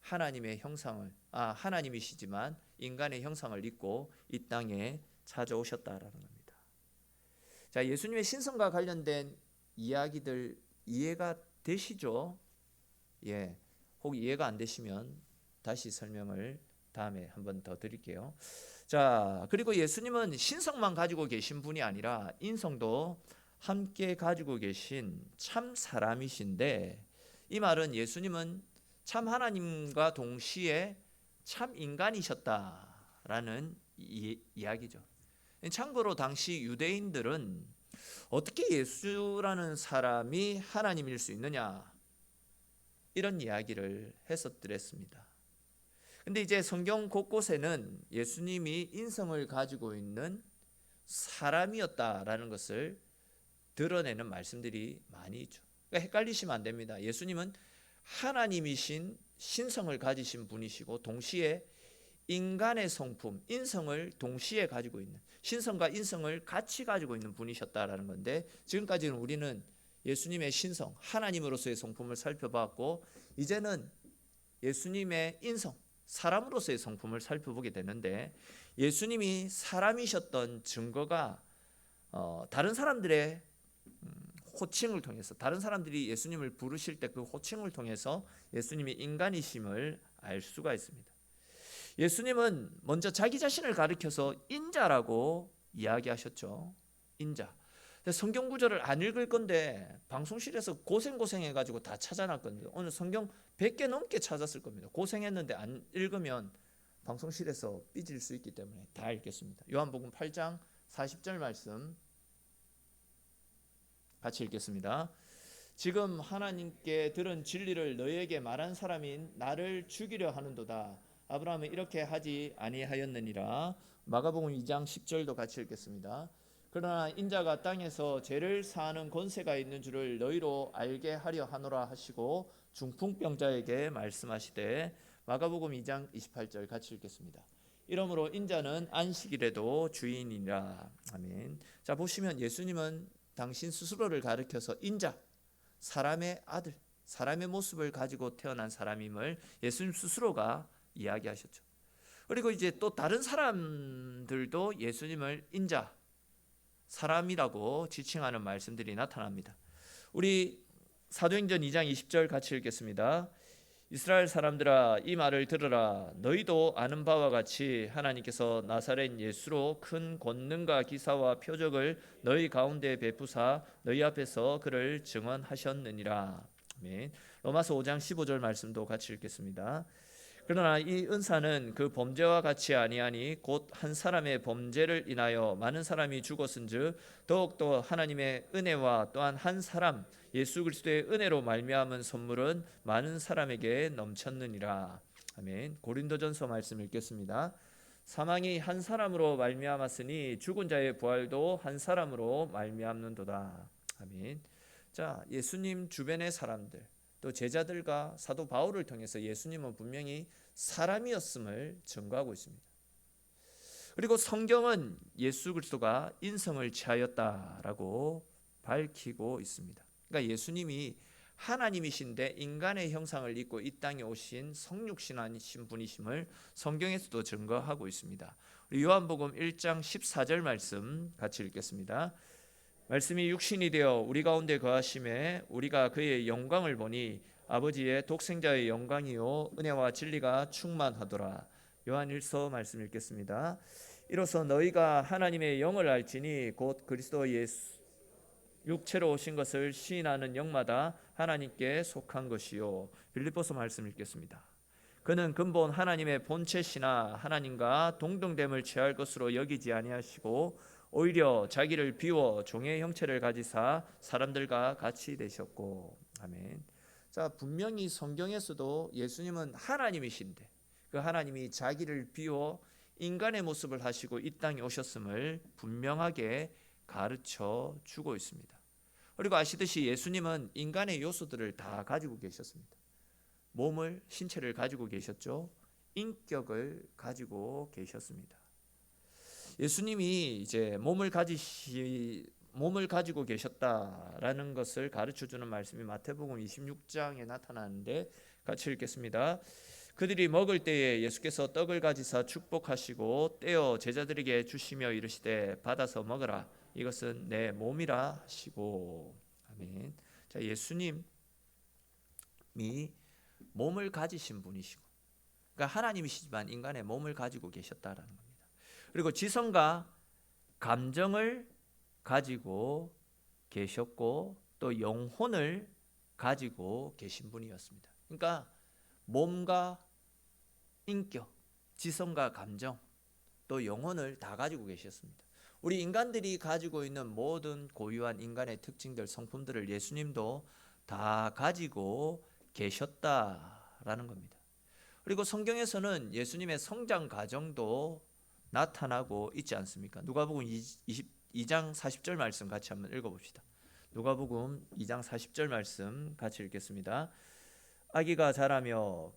하나님의 형상을, 하나님이시지만 인간의 형상을 입고 이 땅에 찾아오셨다라는 겁니다. 자, 예수님의 신성과 관련된 이야기들 이해가 되시죠? 예, 혹 이해가 안 되시면 다시 설명을 다음에 한번 더 드릴게요. 자, 그리고 예수님은 신성만 가지고 계신 분이 아니라 인성도 함께 가지고 계신 참 사람이신데, 이 말은 예수님은 참 하나님과 동시에 참 인간이셨다라는 이야기죠. 참고로 당시 유대인들은 어떻게 예수라는 사람이 하나님일 수 있느냐, 이런 이야기를 했었더랬습니다. 근데 이제 성경 곳곳에는 예수님이 인성을 가지고 있는 사람이었다라는 것을 드러내는 말씀들이 많이 있죠. 그러니까 헷갈리시면 안 됩니다. 예수님은 하나님이신 신성을 가지신 분이시고 동시에 인간의 성품, 인성을 동시에 가지고 있는, 신성과 인성을 같이 가지고 있는 분이셨다라는 건데, 지금까지는 우리는 예수님의 신성, 하나님으로서의 성품을 살펴봤고, 이제는 예수님의 인성, 사람으로서의 성품을 살펴보게 되는데, 예수님이 사람이셨던 증거가 다른 사람들의 호칭을 통해서, 다른 사람들이 예수님을 부르실 때 그 호칭을 통해서 예수님이 인간이심을 알 수가 있습니다. 예수님은 먼저 자기 자신을 가리켜서 인자라고 이야기하셨죠. 인자. 성경 구절을 안 읽을 건데 방송실에서 고생해가지고 다 찾아놨거든요. 오늘 성경 100개 넘게 찾았을 겁니다. 고생했는데 안 읽으면 방송실에서 삐질 수 있기 때문에 다 읽겠습니다. 요한복음 8장 40절 말씀 같이 읽겠습니다. 지금 하나님께 들은 진리를 너희에게 말한 사람인 나를 죽이려 하는도다. 아브라함은 이렇게 하지 아니하였느니라. 마가복음 2장 10절도 같이 읽겠습니다. 그러나 인자가 땅에서 죄를 사하는 권세가 있는 줄을 너희로 알게 하려 하노라 하시고 중풍병자에게 말씀하시되. 마가복음 2장 28절 같이 읽겠습니다. 이러므로 인자는 안식일에도 주인이라. 아멘. 자, 보시면 예수님은 당신 스스로를 가리켜서 인자, 사람의 아들, 사람의 모습을 가지고 태어난 사람임을 예수님 스스로가 이야기하셨죠. 그리고 이제 또 다른 사람들도 예수님을 인자, 사람이라고 지칭하는 말씀들이 나타납니다. 우리 사도행전 2장 20절 같이 읽겠습니다. 이스라엘 사람들아 이 말을 들으라. 너희도 아는 바와 같이 하나님께서 나사렛 예수로 큰 권능과 기사와 표적을 너희 가운데 베푸사 너희 앞에서 그를 증언하셨느니라. 아멘. 로마서 5장 15절 말씀도 같이 읽겠습니다. 그러나 이 은사는 그 범죄와 같이 아니하니 곧 한 사람의 범죄를 인하여 많은 사람이 죽었은즉 더욱더 하나님의 은혜와 또한 한 사람 예수 그리스도의 은혜로 말미암은 선물은 많은 사람에게 넘쳤느니라. 아멘. 고린도전서 말씀 읽겠습니다. 사망이 한 사람으로 말미암았으니 죽은 자의 부활도 한 사람으로 말미암는도다. 아멘. 자, 예수님 주변의 사람들 또 제자들과 사도 바울을 통해서 예수님은 분명히 사람이었음을 증거하고 있습니다. 그리고 성경은 예수 그리스도가 인성을 취하였다라고 밝히고 있습니다. 그러니까 예수님이 하나님이신데 인간의 형상을 입고 이 땅에 오신 성육신하신 분이심을 성경에서도 증거하고 있습니다. 우리 요한복음 1장 14절 말씀 같이 읽겠습니다. 말씀이 육신이 되어 우리 가운데 거하심에 우리가 그의 영광을 보니 아버지의 독생자의 영광이요 은혜와 진리가 충만하더라. 요한일서 말씀 읽겠습니다. 이로써 너희가 하나님의 영을 알지니 곧 그리스도 예수 육체로 오신 것을 시인하는 영마다 하나님께 속한 것이요. 빌립보서 말씀 읽겠습니다. 그는 근본 하나님의 본체시나 하나님과 동등됨을 취할 것으로 여기지 아니하시고 오히려 자기를 비워 종의 형체를 가지사 사람들과 같이 되셨고. 아멘. 자, 분명히 성경에서도 예수님은 하나님이신데 그 하나님이 자기를 비워 인간의 모습을 하시고 이 땅에 오셨음을 분명하게 가르쳐 주고 있습니다. 그리고 아시듯이 예수님은 인간의 요소들을 다 가지고 계셨습니다. 몸을, 신체를 가지고 계셨죠. 인격을 가지고 계셨습니다. 예수님이 이제 몸을 가지고 계셨다라는 것을 가르쳐 주는 말씀이 마태복음 26장에 나타나는데 같이 읽겠습니다. 그들이 먹을 때에 예수께서 떡을 가지사 축복하시고 떼어 제자들에게 주시며 이르시되 받아서 먹으라 이것은 내 몸이라 하시고. 아멘. 자, 예수님이 몸을 가지신 분이시고, 그러니까 하나님이시지만 인간의 몸을 가지고 계셨다라는 겁니다. 그리고 지성과 감정을 가지고 계셨고 또 영혼을 가지고 계신 분이었습니다. 그러니까 몸과 인격, 지성과 감정, 또 영혼을 다 가지고 계셨습니다. 우리 인간들이 가지고 있는 모든 고유한 인간의 특징들, 성품들을 예수님도 다 가지고 계셨다라는 겁니다. 그리고 성경에서는 예수님의 성장 과정도 나타나고 있지 않습니까? 누가복음 2장 40절 말씀 같이 한번 읽어봅시다. 누가복음 2장 40절 말씀 같이 읽겠습니다. 아기가 자라며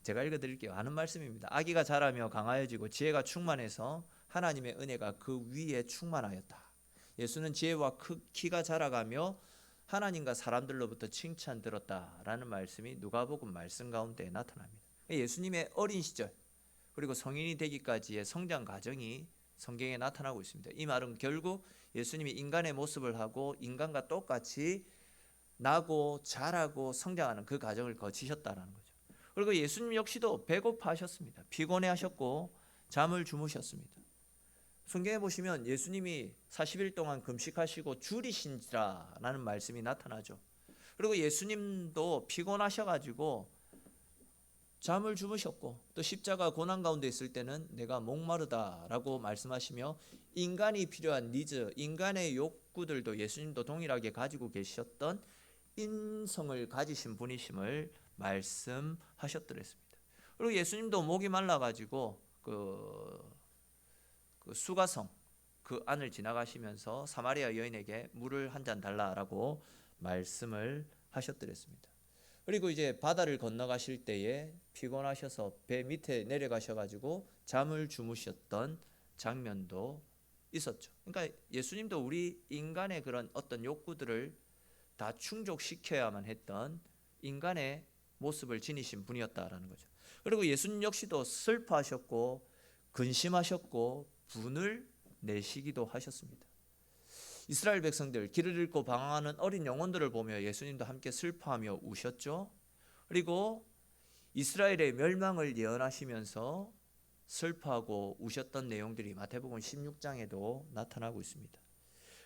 제가 읽어드릴게요. 아는 말씀입니다. 아기가 자라며 강하여지고 지혜가 충만해서 하나님의 은혜가 그 위에 충만하였다. 예수는 지혜와 키가 자라가며 하나님과 사람들로부터 칭찬 들었다라는 말씀이 누가복음 말씀 가운데 나타납니다. 예수님의 어린 시절 그리고 성인이 되기까지의 성장 과정이 성경에 나타나고 있습니다. 이 말은 결국 예수님이 인간의 모습을 하고 인간과 똑같이 나고 자라고 성장하는 그 과정을 거치셨다는 거죠. 그리고 예수님 역시도 배고파하셨습니다. 피곤해하셨고 잠을 주무셨습니다. 성경에 보시면 예수님이 40일 동안 금식하시고 줄이신지라라는 말씀이 나타나죠. 그리고 예수님도 피곤하셔가지고 잠을 주무셨고 또 십자가 고난 가운데 있을 때는 내가 목마르다라고 말씀하시며 인간이 필요한 니즈, 인간의 욕구들도 예수님도 동일하게 가지고 계셨던 인성을 가지신 분이심을 말씀하셨더랬습니다. 그리고 예수님도 목이 말라가지고 그 수가성 그 안을 지나가시면서 사마리아 여인에게 물을 한 잔 달라라고 말씀을 하셨더랬습니다. 그리고 이제 바다를 건너가실 때에 피곤하셔서 배 밑에 내려가셔가지고 잠을 주무셨던 장면도 있었죠. 그러니까 예수님도 우리 인간의 그런 어떤 욕구들을 다 충족시켜야만 했던 인간의 모습을 지니신 분이었다라는 거죠. 그리고 예수님 역시도 슬퍼하셨고 근심하셨고 분을 내시기도 하셨습니다. 이스라엘 백성들 길을 잃고 방황하는 어린 영혼들을 보며 예수님도 함께 슬퍼하며 우셨죠. 그리고 이스라엘의 멸망을 예언하시면서 슬퍼하고 우셨던 내용들이 마태복음 16장에도 나타나고 있습니다.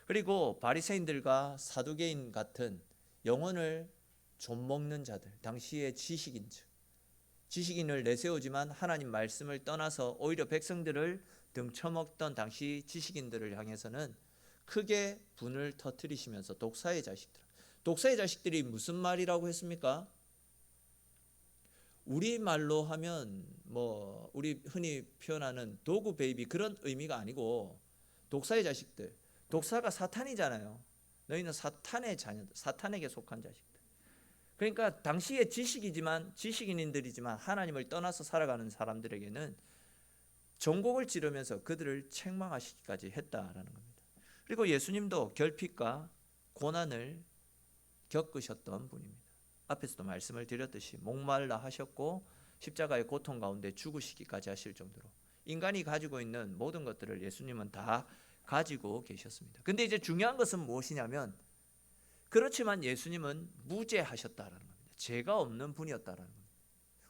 그리고 바리새인들과 사두개인 같은 영혼을 좀먹는 자들, 당시의 지식인을 내세우지만 하나님 말씀을 떠나서 오히려 백성들을 등쳐먹던 당시 지식인들을 향해서는 크게 분을 터뜨리시면서 독사의 자식들이 무슨 말이라고 했습니까? 우리 말로 하면 뭐 우리 흔히 표현하는 도구 베이비 그런 의미가 아니고 독사의 자식들, 독사가 사탄이잖아요. 너희는 사탄의 자녀들, 사탄에게 속한 자식들. 그러니까 당시의 지식인들이지만 하나님을 떠나서 살아가는 사람들에게는 전곡을 찌르면서 그들을 책망하시기까지 했다라는 겁니다. 그리고 예수님도 결핍과 고난을 겪으셨던 분입니다. 앞에서도 말씀을 드렸듯이 목말라 하셨고 십자가의 고통 가운데 죽으시기까지 하실 정도로 인간이 가지고 있는 모든 것들을 예수님은 다 가지고 계셨습니다. 근데 이제 중요한 것은 무엇이냐면 그렇지만 예수님은 무죄하셨다라는 겁니다. 죄가 없는 분이었다라는 겁니다.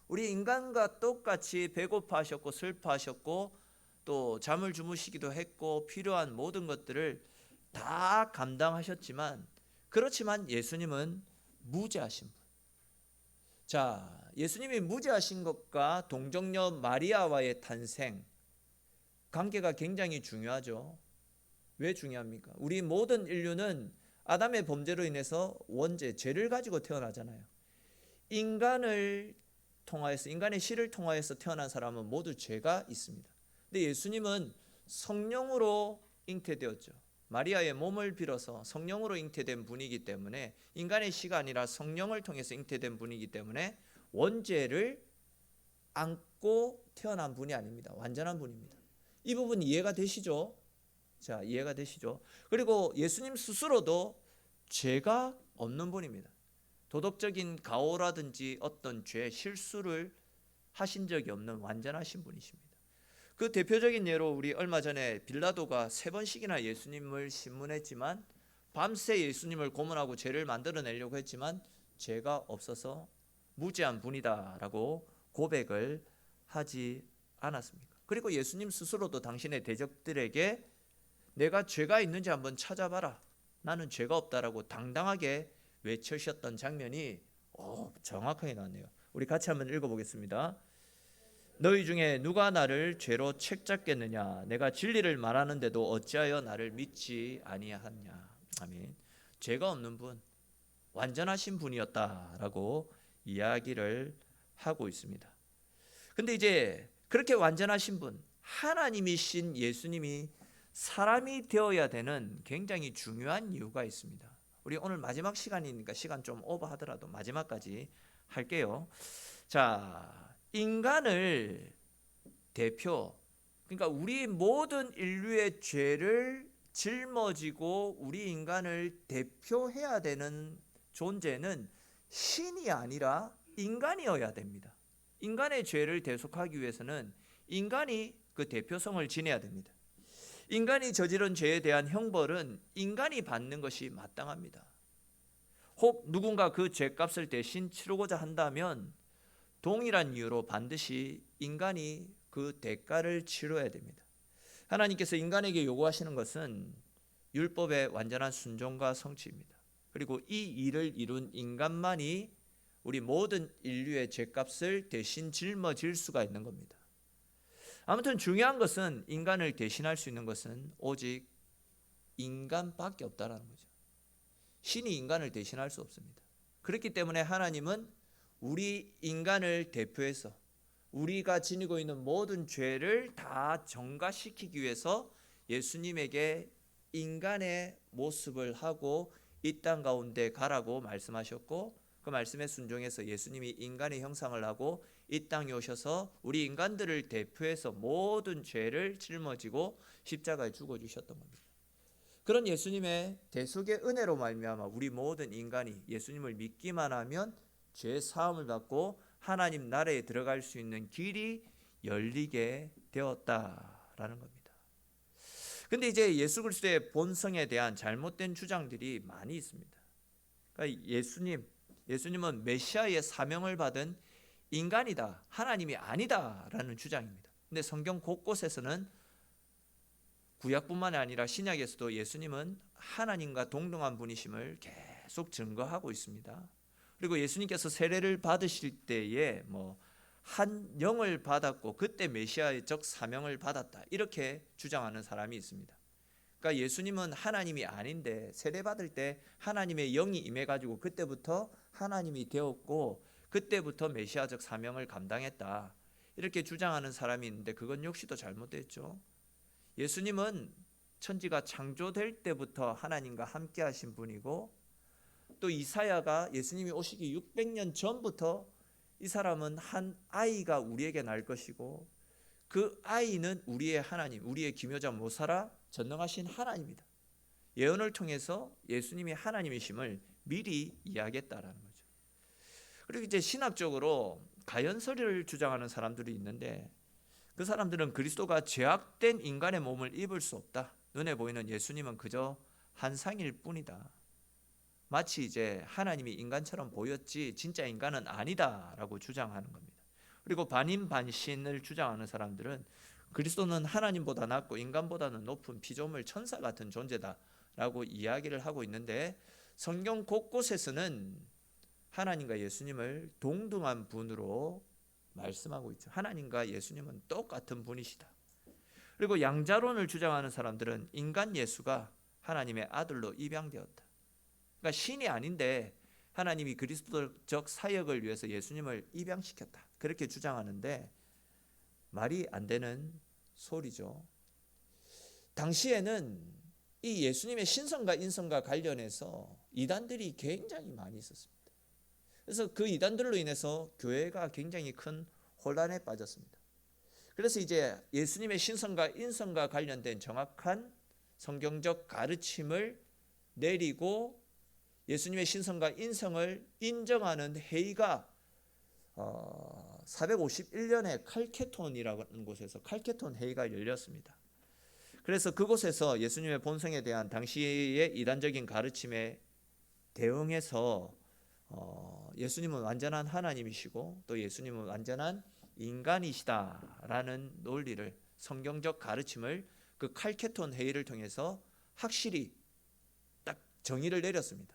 우리 인간과 똑같이 배고파하셨고 슬퍼하셨고 또 잠을 주무시기도 했고 필요한 모든 것들을 다 감당하셨지만 그렇지만 예수님은 무죄하신 분. 자, 예수님이 무죄하신 것과 동정녀 마리아와의 탄생 관계가 굉장히 중요하죠. 왜 중요합니까? 우리 모든 인류는 아담의 범죄로 인해서 원죄, 죄를 가지고 태어나잖아요. 인간의 씨를 통하여서 태어난 사람은 모두 죄가 있습니다. 근데 예수님은 성령으로 잉태되었죠. 마리아의 몸을 빌어서 성령으로 잉태된 분이기 때문에 인간의 씨가 아니라 성령을 통해서 잉태된 분이기 때문에 원죄를 안고 태어난 분이 아닙니다. 완전한 분입니다. 이 부분 이해가 되시죠? 자, 이해가 되시죠? 그리고 예수님 스스로도 죄가 없는 분입니다. 도덕적인 가오라든지 어떤 죄, 실수를 하신 적이 없는 완전하신 분이십니다. 그 대표적인 예로 우리 얼마 전에 빌라도가 3번씩이나 예수님을 신문했지만 밤새 예수님을 고문하고 죄를 만들어내려고 했지만 죄가 없어서 무죄한 분이다라고 고백을 하지 않았습니까? 그리고 예수님 스스로도 당신의 대적들에게 내가 죄가 있는지 한번 찾아봐라. 나는 죄가 없다라고 당당하게 외치셨던 장면이 정확하게 나왔네요. 우리 같이 한번 읽어보겠습니다. 너희 중에 누가 나를 죄로 책잡겠느냐? 내가 진리를 말하는데도 어찌하여 나를 믿지 아니하냐? 아멘. 죄가 없는 분, 완전하신 분이었다라고 이야기를 하고 있습니다. 근데 이제 그렇게 완전하신 분, 하나님이신 예수님이 사람이 되어야 되는 굉장히 중요한 이유가 있습니다. 우리 오늘 마지막 시간이니까 시간 좀 오버하더라도 마지막까지 할게요. 자, 인간을 대표, 그러니까 우리 모든 인류의 죄를 짊어지고 우리 인간을 대표해야 되는 존재는 신이 아니라 인간이어야 됩니다. 인간의 죄를 대속하기 위해서는 인간이 그 대표성을 지내야 됩니다. 인간이 저지른 죄에 대한 형벌은 인간이 받는 것이 마땅합니다. 혹 누군가 그 죄값을 대신 치르고자 한다면 동일한 이유로 반드시 인간이 그 대가를 치러야 됩니다. 하나님께서 인간에게 요구하시는 것은 율법의 완전한 순종과 성취입니다. 그리고 이 일을 이룬 인간만이 우리 모든 인류의 죄값을 대신 짊어질 수가 있는 겁니다. 아무튼 중요한 것은 인간을 대신할 수 있는 것은 오직 인간밖에 없다라는 거죠. 신이 인간을 대신할 수 없습니다. 그렇기 때문에 하나님은 우리 인간을 대표해서 우리가 지니고 있는 모든 죄를 다 정가시키기 위해서 예수님에게 인간의 모습을 하고 이 땅 가운데 가라고 말씀하셨고, 그 말씀에 순종해서 예수님이 인간의 형상을 하고 이 땅에 오셔서 우리 인간들을 대표해서 모든 죄를 짊어지고 십자가에 죽어주셨던 겁니다. 그런 예수님의 대속의 은혜로 말미암아 우리 모든 인간이 예수님을 믿기만 하면 죄 사함을 받고 하나님 나라에 들어갈 수 있는 길이 열리게 되었다라는 겁니다. 근데 이제 예수 그리스도의 본성에 대한 잘못된 주장들이 많이 있습니다. 그러니까 예수님은 메시아의 사명을 받은 인간이다, 하나님이 아니다라는 주장입니다. 근데 성경 곳곳에서는 구약뿐만 아니라 신약에서도 예수님은 하나님과 동등한 분이심을 계속 증거하고 있습니다. 그리고 예수님께서 세례를 받으실 때에 한 영을 받았고 그때 메시아적 사명을 받았다, 이렇게 주장하는 사람이 있습니다. 그러니까 예수님은 하나님이 아닌데 세례 받을 때 하나님의 영이 임해가지고 그때부터 하나님이 되었고 그때부터 메시아적 사명을 감당했다, 이렇게 주장하는 사람이 있는데 그건 역시도 잘못됐죠. 예수님은 천지가 창조될 때부터 하나님과 함께 하신 분이고, 또 이사야가 예수님이 오시기 600년 전부터 이 사람은 한 아이가 우리에게 날 것이고 그 아이는 우리의 하나님, 우리의 기묘자 모사라 전능하신 하나님이다, 예언을 통해서 예수님이 하나님이심을 미리 이야기했다라는 거죠. 그리고 이제 신학적으로 가연설을 주장하는 사람들이 있는데 그 사람들은 그리스도가 죄악된 인간의 몸을 입을 수 없다, 눈에 보이는 예수님은 그저 환상일 뿐이다, 마치 이제 하나님이 인간처럼 보였지 진짜 인간은 아니다라고 주장하는 겁니다. 그리고 반인반신을 주장하는 사람들은 그리스도는 하나님보다 낮고 인간보다는 높은 피조물 천사 같은 존재다라고 이야기를 하고 있는데, 성경 곳곳에서는 하나님과 예수님을 동등한 분으로 말씀하고 있죠. 하나님과 예수님은 똑같은 분이시다. 그리고 양자론을 주장하는 사람들은 인간 예수가 하나님의 아들로 입양되었다, 그러니까 신이 아닌데 하나님이 그리스도적 사역을 위해서 예수님을 입양시켰다, 그렇게 주장하는데 말이 안 되는 소리죠. 당시에는 이 예수님의 신성과 인성과 관련해서 이단들이 굉장히 많이 있었습니다. 그래서 그 이단들로 인해서 교회가 굉장히 큰 혼란에 빠졌습니다. 그래서 이제 예수님의 신성과 인성과 관련된 정확한 성경적 가르침을 내리고 예수님의 신성과 인성을 인정하는 회의가 451년에 칼케톤이라는 곳에서 칼케톤 회의가 열렸습니다. 그래서 그곳에서 예수님의 본성에 대한 당시의 이단적인 가르침에 대응해서 예수님은 완전한 하나님이시고 또 예수님은 완전한 인간이시다라는 논리를, 성경적 가르침을 그 칼케톤 회의를 통해서 확실히 딱 정의를 내렸습니다.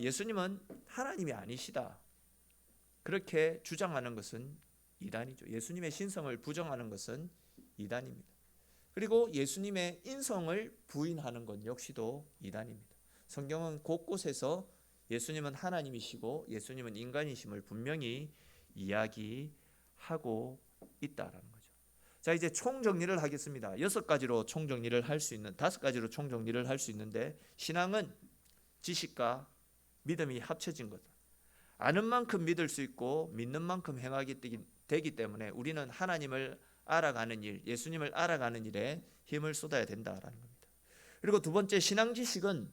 예수님은 하나님이 아니시다, 그렇게 주장하는 것은 이단이죠. 예수님의 신성을 부정하는 것은 이단입니다. 그리고 예수님의 인성을 부인하는 것 역시도 이단입니다. 성경은 곳곳에서 예수님은 하나님이시고 예수님은 인간이심을 분명히 이야기하고 있다라는 거죠. 자, 이제 총정리를 하겠습니다. 6가지로 총정리를 할 수 있는, 5가지로 총정리를 할 수 있는데, 신앙은 지식과 믿음이 합쳐진 거다. 아는 만큼 믿을 수 있고 믿는 만큼 행하게 되기 때문에 우리는 하나님을 알아가는 일, 예수님을 알아가는 일에 힘을 쏟아야 된다라는 겁니다. 그리고 두 번째, 신앙 지식은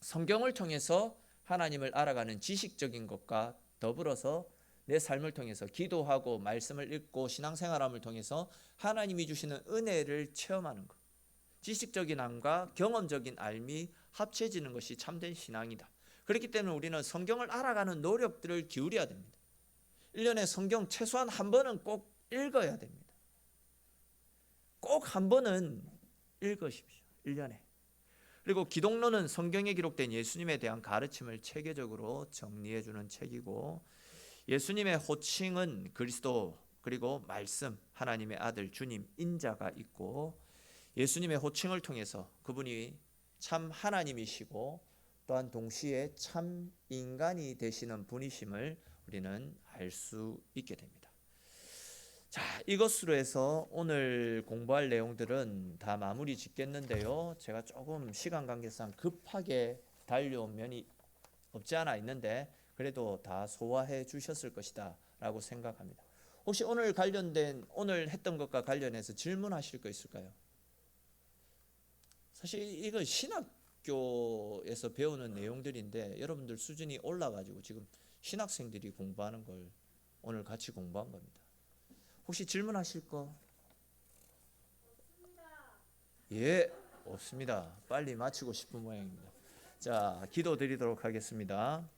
성경을 통해서 하나님을 알아가는 지식적인 것과 더불어서 내 삶을 통해서 기도하고 말씀을 읽고 신앙생활함을 통해서 하나님이 주시는 은혜를 체험하는 것, 지식적인 암과 경험적인 알미 합쳐지는 것이 참된 신앙이다. 그렇기 때문에 우리는 성경을 알아가는 노력들을 기울여야 됩니다. 1년에 성경 최소한 한 번은 꼭 읽어야 됩니다. 꼭 한 번은 읽으십시오. 1년에. 그리고 기독론은 성경에 기록된 예수님에 대한 가르침을 체계적으로 정리해 주는 책이고, 예수님의 호칭은 그리스도, 그리고 말씀, 하나님의 아들 주님, 인자가 있고, 예수님의 호칭을 통해서 그분이 참 하나님이시고 또한 동시에 참 인간이 되시는 분이심을 우리는 알 수 있게 됩니다. 자, 이것으로 해서 오늘 공부할 내용들은 다 마무리 짓겠는데요. 제가 조금 시간 관계상 급하게 달려온 면이 없지 않아 있는데 그래도 다 소화해 주셨을 것이다 라고 생각합니다. 혹시 오늘 했던 것과 관련해서 질문하실 거 있을까요? 사실 이거 신학교에서 배우는 내용들인데 여러분들 수준이 올라가지고 지금 신학생들이 공부하는 걸 오늘 같이 공부한 겁니다. 혹시 질문하실 거? 예, 없습니다. 빨리 마치고 싶은 모양입니다. 자, 기도 드리도록 하겠습니다.